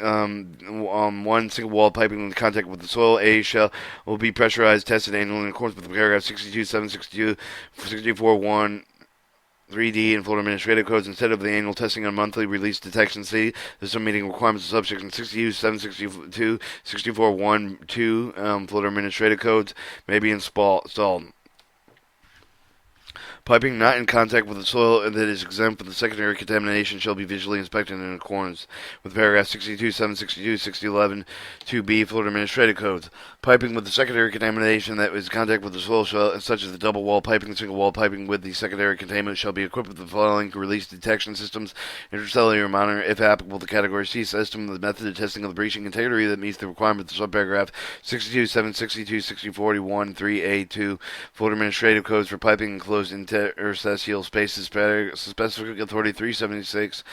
one single wall piping in contact with the soil, A will be pressurized, tested annually in accordance with paragraph 62.762, 64.1. 3D and Florida Administrative Codes instead of the annual testing on monthly release detection C. System meeting requirements of subsection 62.762, 64.1.2 Florida Administrative Codes may be installed. Piping not in contact with the soil that is exempt from the secondary contamination shall be visually inspected in accordance with paragraph 62, 762, 6011, 2B, Florida Administrative Codes. Piping with the secondary contamination that is in contact with the soil shall, such as the double wall piping and single wall piping with the secondary contaminant, shall be equipped with the following release detection systems: intercellular monitor, if applicable, the category C system, the method of testing of the breaching integrity that meets the requirements of subparagraph 62, 762, 6041, 3A2, Florida Administrative Codes for piping enclosed interstitial spaces, specific authority 376,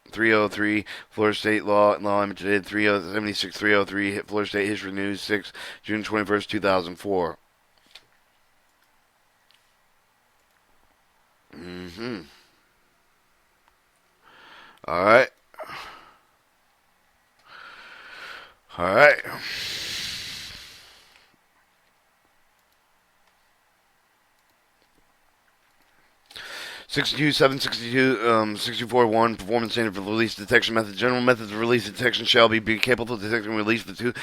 303, Florida State Law Limited 376, 303, Florida State History News, 6, June 21st, 2004. Alright. Alright. 62, 762, 64.1, performance standard for release detection method. General methods of release detection shall be capable of detecting and release the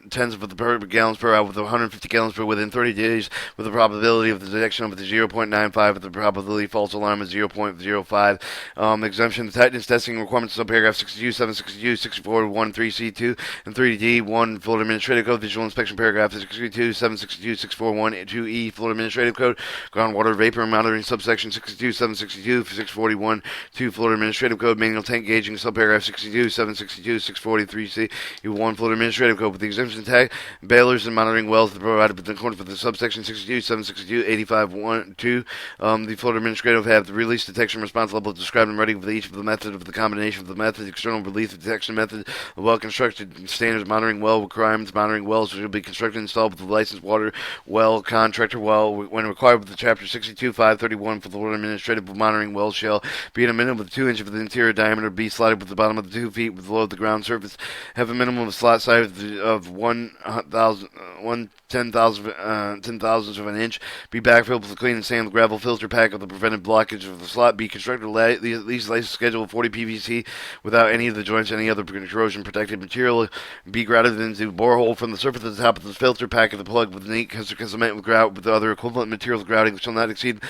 tens of the per gallons per hour with 150 gallons per within 30 days with the probability of the detection of the 0.95 with the probability of false alarm is 0.05. Exemption, the tightness testing requirements of paragraph 62, 762, 64.1, 3C2, and 3D1, Florida Administrative Code, visual inspection paragraph 62, 762, 641, 2E, Florida Administrative Code, groundwater vapor monitoring subsection 62, 762, 641, 2 Florida Administrative Code, manual tank gauging, subparagraph 62, 762, 643C, U1 Florida Administrative Code, with the exemption tag, bailers and monitoring wells that are provided in accordance with the subsection 62, 762, 85, 1, 2. The Florida Administrative have the release detection response level described and ready with each of the method of the combination of the method, external release detection method, the well-constructed standards monitoring well requirements, monitoring wells will be constructed and installed with the licensed water well, contractor well, when required with the chapter 62, 531 for the Florida Administrative monitoring wells shall be at a minimum of 2 inches of the interior diameter, be slotted with the bottom of the 2 feet below the ground surface, have a minimum of slot size of 10,000ths of an inch, be backfilled with a clean and sand gravel filter pack of the preventive blockage of the slot, be constructed at least license schedule of 40 PVC without any of the joints, any other corrosion protected material, be grouted into borehole from the surface to the top of the filter pack of the plug with neat cement with grout with other equivalent materials. Grouting shall not extend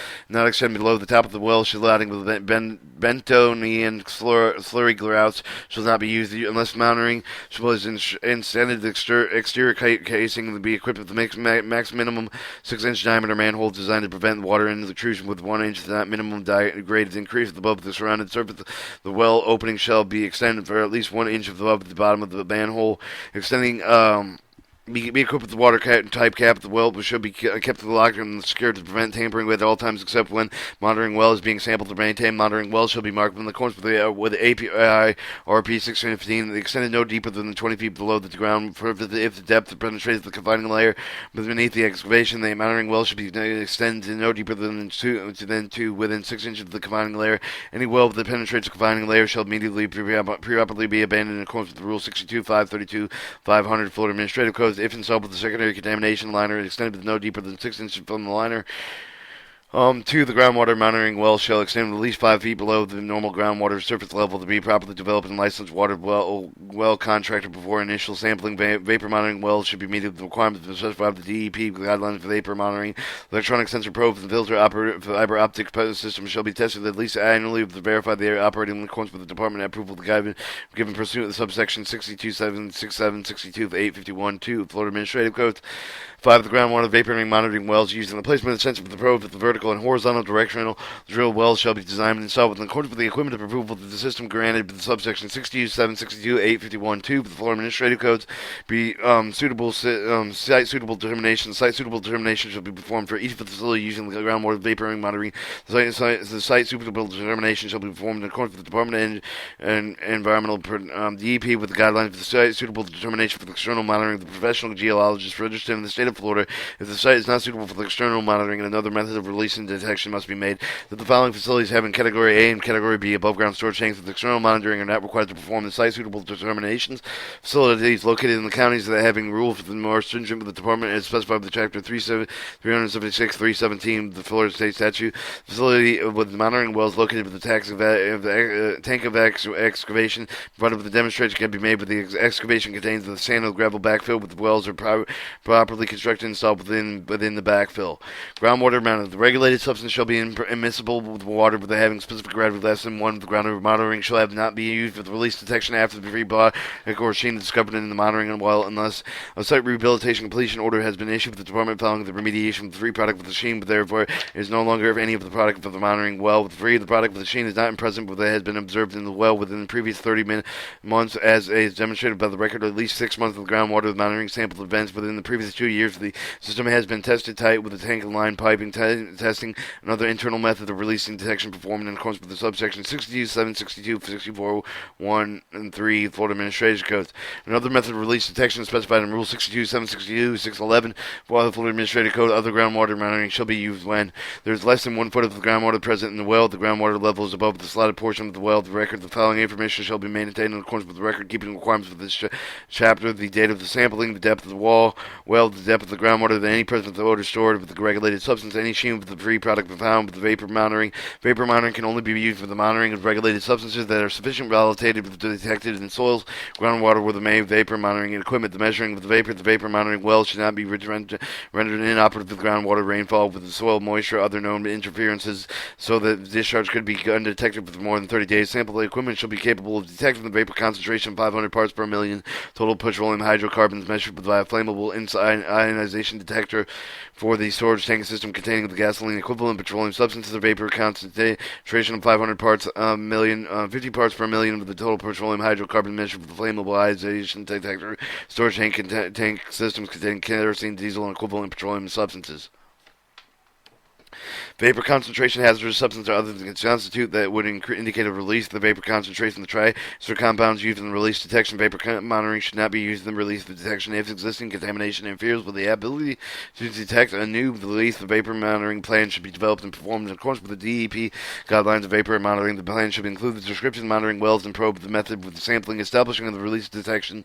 below the top of the well, shielding with bentonian slurry grouts shall not be used unless monitoring was intended. The exterior casing to be equipped with the max minimum 6-inch diameter manhole designed to prevent water intrusion with 1 inch. That minimum grade is increased above the surrounding surface. The well opening shall be extended for at least 1 inch above the bottom of the manhole. Extending be equipped with the water type cap. The well should be kept locked and secured to prevent tampering with at all times except when monitoring well is being sampled to maintain. Monitoring wells shall be marked in the corners with the API RP 615, extended no deeper than 20 feet below the ground. If the depth penetrates the confining layer beneath the excavation, the monitoring well should be extended no deeper than 2 within 6 inches of the confining layer. Any well that penetrates the confining layer shall immediately preoperatively be abandoned in accordance with the Rule 62, 532, 500 Florida Administrative Codes. If installed with the secondary contamination liner extended with no deeper than 6 inches from the liner. 2. The groundwater monitoring well shall extend at least 5 feet below the normal groundwater surface level to be properly developed and licensed water well contractor before initial sampling. Vapor monitoring wells should be meeting the requirements specified by the DEP guidelines for vapor monitoring. Electronic sensor probes and filter fiber optic systems shall be tested at least annually to verify they are operating in accordance with the department approval of the guidance given pursuant to the subsection 62.767, 62, 851, 2 Florida Administrative Codes. 5. The groundwater vaporing monitoring wells used in the placement of the sensor for the probe with the vertical and horizontal directional drill wells shall be designed and installed in accordance with the equipment of approval of the system granted with the subsection 62, 762, 851, 2 for the Florida Administrative Codes. Be site suitable determination. Site suitable determination shall be performed for each facility using the groundwater vaporing monitoring. The site suitable determination shall be performed in accordance with the Department and Environmental DEP with the guidelines for the site suitable determination for the external monitoring of the professional geologist registered in the state of Florida. If the site is not suitable for the external monitoring and another method of release release and detection must be made that the following facilities having Category A and Category B above ground storage tanks with external monitoring are not required to perform the site suitable determinations. Facilities located in the counties that having rules more stringent with the department as specified with Chapter 376, 317 of the Florida State Statute. Facility with monitoring wells located with the tank of excavation provided with the demonstration can be made with the excavation contains the sand or gravel backfill with the wells are properly constructed and installed within the backfill. Groundwater mounted. The regulated substance shall be immiscible with water with having specific gravity less than 1. The groundwater monitoring shall have not be used for the release detection after the pre-bought or machine discovered in the monitoring well unless a site rehabilitation completion order has been issued with the department following the remediation of the free product with the machine, but therefore it is no longer of any of the product of the monitoring well with free. The product of the machine is not present, but that has been observed in the well within the previous 30 months, as is demonstrated by the record of at least 6 months of the groundwater monitoring sample events within the previous 2 years. The system has been tested tight with the tank and line piping testing and other internal method of releasing detection performed in accordance with the subsection 62, 762, 64, 1, and 3 Florida Administrative Codes. Another method of release detection is specified in Rule 62, 762, 611 for the Florida Administrative Code. Other groundwater monitoring shall be used when there is less than 1 foot of the groundwater present in the well. The groundwater level is above the slotted portion of the well. The record, the following information shall be maintained in accordance with the record-keeping requirements of this chapter: the date of the sampling, the depth of the well, the depth of the groundwater, any presence of odor stored with the regulated substance, any sheen with the free product found with the vapor monitoring. Vapor monitoring can only be used for the monitoring of regulated substances that are sufficient validated detected in soils, groundwater with the main vapor monitoring and equipment. The measuring of the vapor monitoring well should not be rendered inoperative with groundwater, rainfall, with the soil moisture, other known interferences, so that the discharge could be undetected for more than 30 days. Sample equipment shall be capable of detecting the vapor concentration of 500 parts per million total petroleum hydrocarbons measured by a flammable ionization detector for the storage tank system containing the gasoline equivalent petroleum substances. The vapor concentration of 500 parts million, 50 parts per million of the total petroleum hydrocarbon measured with the flammable ionization detector. Storage tank systems containing kerosene, diesel, and equivalent petroleum substances. Vapor concentration hazardous substances or other than constitute that would indicate a release of the vapor concentration. The tracer compounds used in the release detection. Vapor monitoring should not be used in the release of detection if existing contamination interferes with the ability to detect a new release. The vapor monitoring plan should be developed and performed in accordance with the DEP guidelines of vapor monitoring. The plan should include the description of monitoring wells and probe the method with the sampling, establishing of the release detection,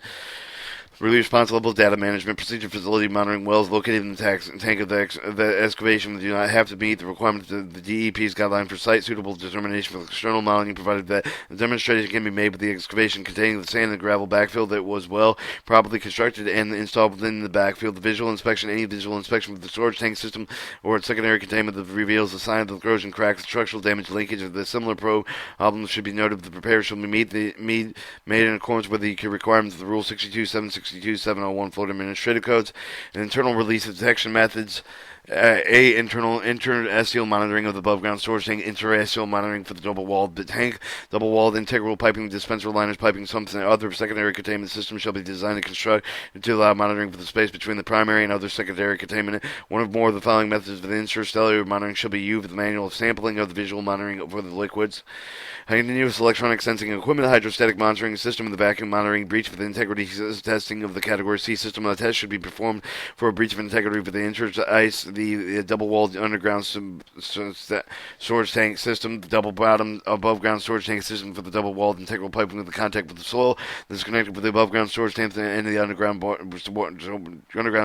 really responsible data management procedure, facility monitoring wells located in the tank of the excavation do not have to meet the requirements of the DEP's guideline for site suitable determination for external monitoring, provided that the demonstration can be made with the excavation containing the sand and gravel backfill that was well properly constructed and installed within the backfill. The visual inspection, any visual inspection with the storage tank system or its secondary containment that reveals the sign of the corrosion, cracks, structural damage, linkage, or the similar problems should be noted. The preparer shall be made in accordance with the requirements of the Rule 62, 762, 701 Florida Administrative Codes. And internal release of detection methods. Internal interstitial monitoring of the above ground storage tank, interstitial monitoring for the double-walled tank, double-walled integral piping, dispenser liners, piping, something other secondary containment systems shall be designed and constructed to allow monitoring for the space between the primary and other secondary containment. One or more of the following methods of the interstellar monitoring shall be used with the manual of sampling of the visual monitoring for the liquids. Continuous electronic sensing equipment, hydrostatic monitoring system, and the vacuum monitoring breach for the integrity testing of the Category C system. The test should be performed for a breach of integrity for the ice, the double-walled underground storage tank system, the double-bottom above-ground storage tank system for the double-walled integral piping with the contact with the soil that is connected with the above-ground storage tank and the underground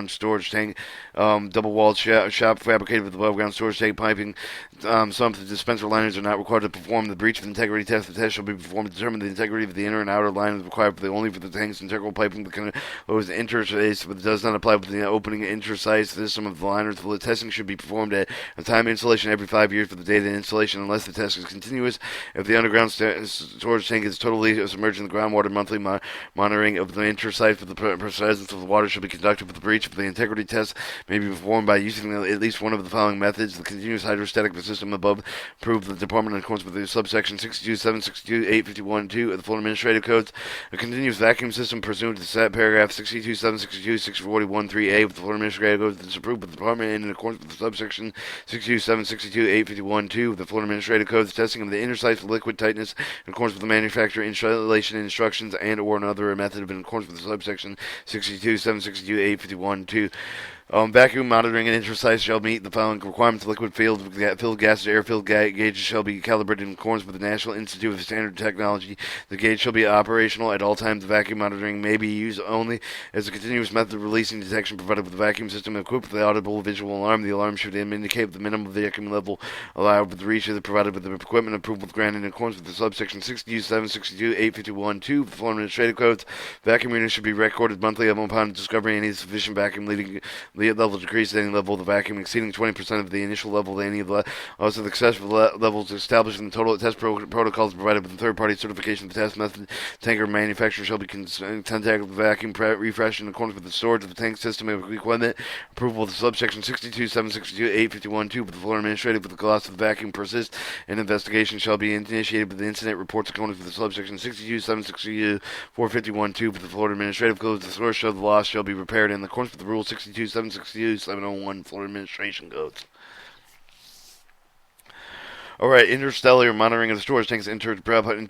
storage tank, double-walled shop fabricated with above-ground storage tank piping. Some of the dispenser liners are not required to perform the breach of integrity test. The test shall be performed to determine the integrity of the inner and outer line is required only for the tank's integral piping that can close the interface, but does not apply with the opening intersize system of the liners. The testing should be performed at a time of installation every 5 years for the date of installation unless the test is continuous. If the underground storage tank is totally submerged in the groundwater, monthly monitoring of the intersize for the presence of the water should be conducted. With the breach of the integrity test may be performed by using at least one of the following methods. The continuous hydrostatic system above approved the department in accordance with the subsection 62, 762, 851, 2 of the Florida Administrative Codes. A continuous vacuum system pursuant to paragraph 62, 762, 641, 3A of the Florida Administrative Codes is approved by the department in accordance with the subsection 62, 762, 851, 2 of the Florida Administrative Codes. Testing of the inner size for liquid tightness in accordance with the manufacturer installation instructions and or another method in accordance with the subsection 62, 762, 851, 2. Vacuum monitoring and intersize shall meet the following requirements. Liquid-filled gases, air-filled gauges shall be calibrated in accordance with the National Institute of Standard Technology. The gauge shall be operational at all times. The vacuum monitoring may be used only as a continuous method of releasing detection provided with the vacuum system equipped with the audible visual alarm. The alarm should indicate the minimum vacuum level allowed with the reach of provided with the equipment approval granted in accordance with the subsection 62, 762, 851, 2 of the Florida Administrative Codes. Vacuum units should be recorded monthly upon discovery any sufficient vacuum leading the level decreased at any level of the vacuum exceeding 20% of the initial level of any of the also the successful levels established in the total test protocols provided with the third-party certification of the test method. Tanker manufacturer shall be contacted with the vacuum refreshed in accordance with the storage of the tank system of equipment. Approval of the subsection 62, 762, 851, 2 with the Florida Administrative with the cost of the vacuum persists. An investigation shall be initiated with the incident reports according with the subsection 62, 762, 451, 2 with the Florida Administrative Codes. The source of the loss shall be repaired in accordance with the rule 62, 762, 701 Florida Administration Codes. Alright, interstellar monitoring of the storage tanks, integral piping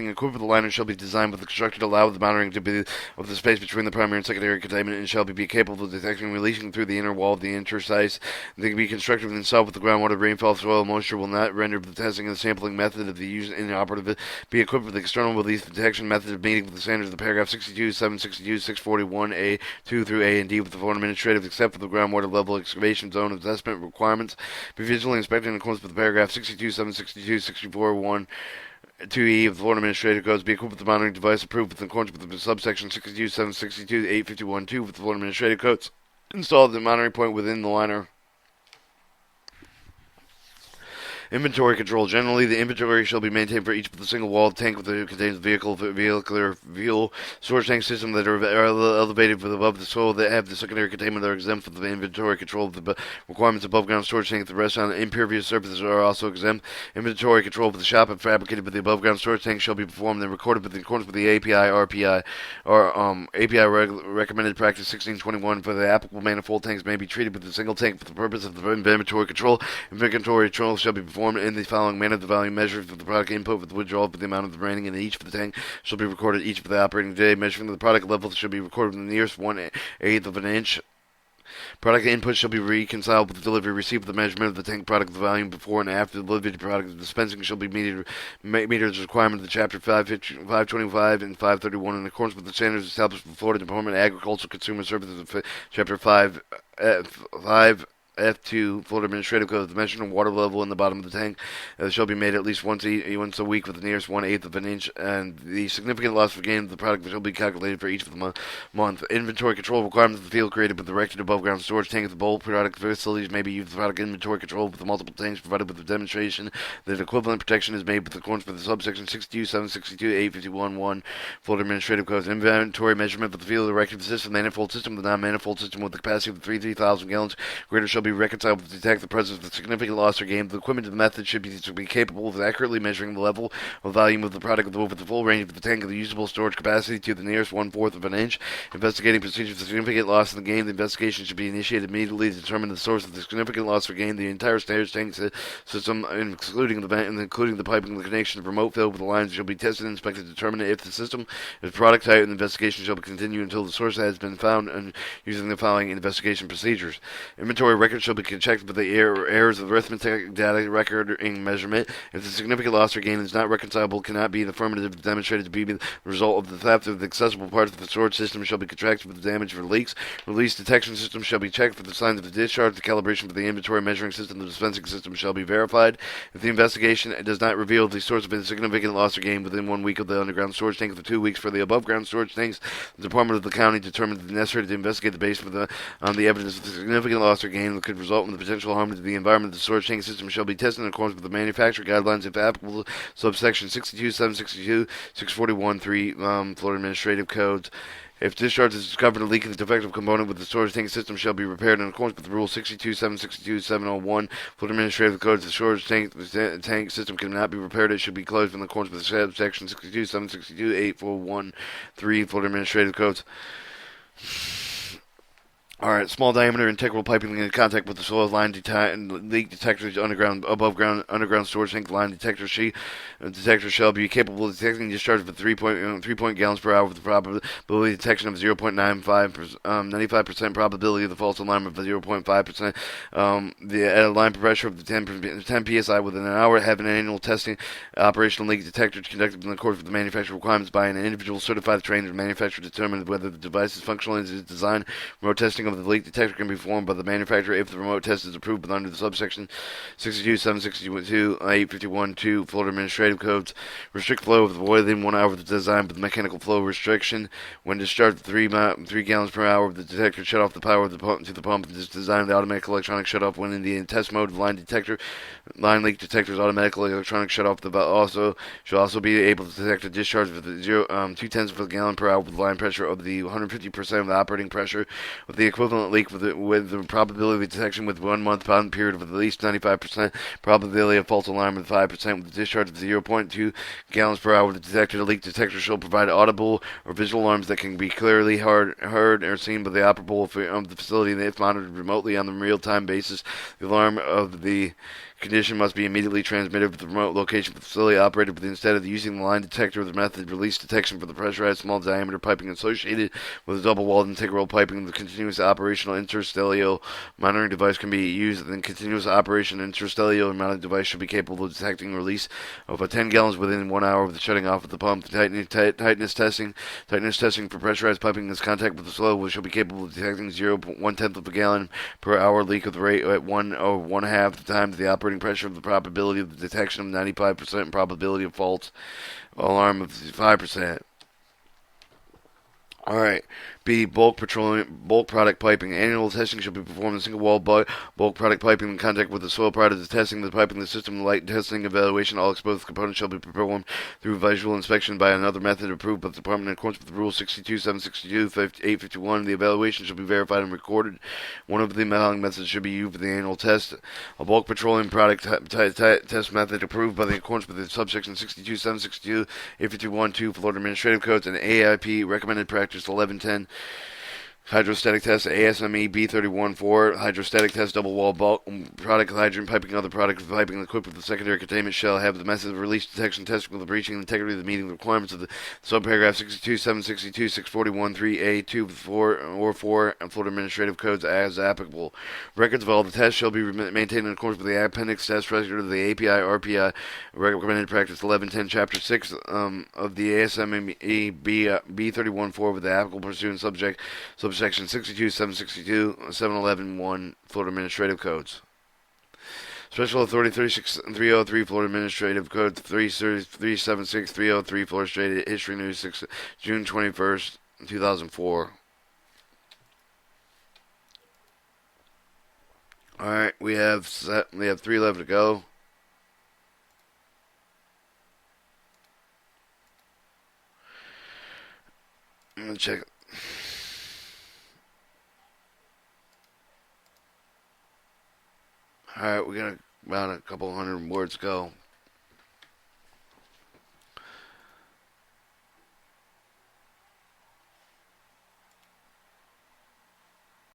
equipped with the liner shall be designed with the construction to allow the monitoring to be of the space between the primary and secondary containment and shall be capable of detecting and releasing through the inner wall of the interstice. They can be constructed and installed with the groundwater, rainfall, soil, moisture will not render the testing and the sampling method of the use inoperative. Be equipped with the external release detection method of meeting with the standards of the paragraph 62, 762, 641A, 2 through A and D with the Florida Administrative except for the groundwater level excavation zone assessment requirements. Be visually inspected in accordance with the paragraph 62, 762, 64, 1, 2E of the Florida Administrative Codes. Be equipped with the monitoring device approved with accordance with the subsection 62, 762, 851, 2 with the Florida Administrative Codes. Install the monitoring point within the liner. Inventory control. Generally, the inventory shall be maintained for each of the single-walled tank that contains vehicular fuel storage tank system that are elevated above the soil that have the secondary containment are exempt from the inventory control of the requirements above ground storage tank. The rest on impervious surfaces are also exempt. Inventory control of the shop and fabricated with the above ground storage tank shall be performed and recorded in accordance with the API RPI or API recommended practice 1621 for the applicable manifold tanks may be treated with a single tank for the purpose of the inventory control. Inventory control shall be performed in the following manner. The volume measured for the product input with the withdrawal for the amount of the remaining in each of the tank shall be recorded each for the operating day. Measuring the product level shall be recorded in the nearest 1/8 of an inch. Product input shall be reconciled with the delivery receipt of the measurement of the tank product volume before and after the delivery. Product dispensing shall be metered as requirement of the Chapter 525 and 531 in accordance with the standards established by the Florida Department of Agricultural Consumer Services of Chapter 5 F2 Florida Administrative Code. The measuring of water level in the bottom of the tank shall be made at least once a week with the nearest 1/8 of an inch, and the significant loss for gain of the product shall be calculated for each of the month. Inventory control requirements of the field created with the erected above ground storage tank of the bulk product facilities may be used for product inventory control with the multiple tanks provided with the demonstration that equivalent protection is made with accordance with the subsection 62, 762, 851, 1 Florida Administrative Codes. Inventory measurement of the field erected system, manifold system, the non-manifold system with the capacity of 3,000 gallons greater shall be reconciled to detect the presence of significant loss or gain. The equipment of the method should be capable of accurately measuring the level of volume of the product over the full range of the tank of the usable storage capacity to the nearest 1/4 of an inch. Investigating procedures for significant loss and gain. The investigation should be initiated immediately to determine the source of the significant loss or gain. The entire storage tank system, including the piping, the connection of remote fill with the lines, shall be tested and inspected to determine if the system is product type. And the investigation shall continue until the source has been found and using the following investigation procedures. Inventory records shall be checked with the errors of arithmetic data recording measurement. If the significant loss or gain is not reconcilable, cannot be in affirmative demonstrated to be the result of the theft of the accessible parts of the storage system shall be contracted with the damage for leaks. Release detection system shall be checked for the signs of the discharge. The calibration for the inventory measuring system, the dispensing system shall be verified. If the investigation does not reveal the source of a significant loss or gain within 1 week of the underground storage tank, for 2 weeks for the above ground storage tanks, the Department of the County determined it necessary to investigate the basis on the evidence of the significant loss or gain that could result in the potential harm to the environment. The storage tank system shall be tested in accordance with the manufacturer guidelines if applicable. Subsection 62, 762, 641, 3 Florida Administrative Codes. If discharge is discovered a leak in the defective component with the storage tank system shall be repaired in accordance with Rule 62, 762, 701 Florida Administrative Codes. The storage tank system cannot be repaired. It should be closed in accordance with Section 62, 762, 841, 3 Florida Administrative Codes. Alright, small diameter integral piping in contact with the soil line leak detectors, underground storage tank line detector sheet. Detector shall be capable of detecting discharge of 3 gallons per hour with the probability detection of 0.95%, 95% probability of the false alarm of 0.5%. At a line pressure of 10 psi within an hour, have an annual testing operational leak detector conducted in accordance with the manufacturer requirements by an individual certified trained manufacturer to determine whether the device is functional as its design. Remote testing of the leak detector can be performed by the manufacturer if the remote test is approved under the subsection 62, 762, 851, 2 Florida Administrative Codes. Restrict flow of within 1 hour of the design with mechanical flow restriction. When discharged 3 gallons per hour of the detector, shut off the power of the pump to the pump. This design the automatic electronic shut off when in the test mode of line detector. Line leak detector's automatic electronic shut off should also be able to detect a discharge with 0.2 of a gallon per hour with line pressure of the 150% of the operating pressure of the equivalent leak with the probability of detection with 1 month time period of at least 95%, probability of false alarm of 5% with a discharge of 0.2 gallons per hour. The detector, the leak detector shall provide audible or visual alarms that can be clearly heard or seen by the operable of the facility and if monitored remotely on a real-time basis. The alarm of the condition must be immediately transmitted to the remote location of the facility operated with instead of using the line detector or the method release detection for the pressurized small diameter piping associated with a double-walled integral piping. The continuous operational interstellar monitoring device can be used, and continuous operation interstellar monitoring device should be capable of detecting release of 10 gallons within 1 hour of the shutting off of the pump. Tightness testing for pressurized piping in contact with the flow shall be capable of detecting 0.1 of a gallon per hour leak of the rate at 1/1/2 the time to the operating pressure of the probability of the detection of 95% and probability of false alarm of 5%. Alright. B. Bulk product piping. Annual testing should be performed in single wall bulk product piping in contact with the soil prior to the testing. The piping, the system, light testing, evaluation, all exposed components shall be performed through visual inspection by another method approved by the department in accordance with Rule 62, 762, 851. The evaluation shall be verified and recorded. One of the following methods should be used for the annual test. A bulk petroleum product test method approved by the accordance with the subsection 62, 762, 851, 2 Florida Administrative Codes and AIP recommended practice 1110. Hydrostatic test ASME B31-4. Hydrostatic test double wall bulk product hydrant piping. Other product piping equipped with the secondary containment shall have the method of release detection testing with the breaching integrity of the meeting the requirements of the subparagraph 62, 762, 641, 3A, 2, 4, or 4 and Florida Administrative Codes as applicable. Records of all the tests shall be maintained in accordance with the appendix test record of the API RPI recommended practice 1110 chapter 6 of the ASME B31-4 with the applicable pursuant Section 62, 762, 711, 1 Florida Administrative Codes. Special Authority 36303 Florida Administrative Code 376303 Florida State History News 6 June 21st, 2004. Alright, we have 3 left to go. I'm gonna check. Alright, we got about a couple hundred words to go.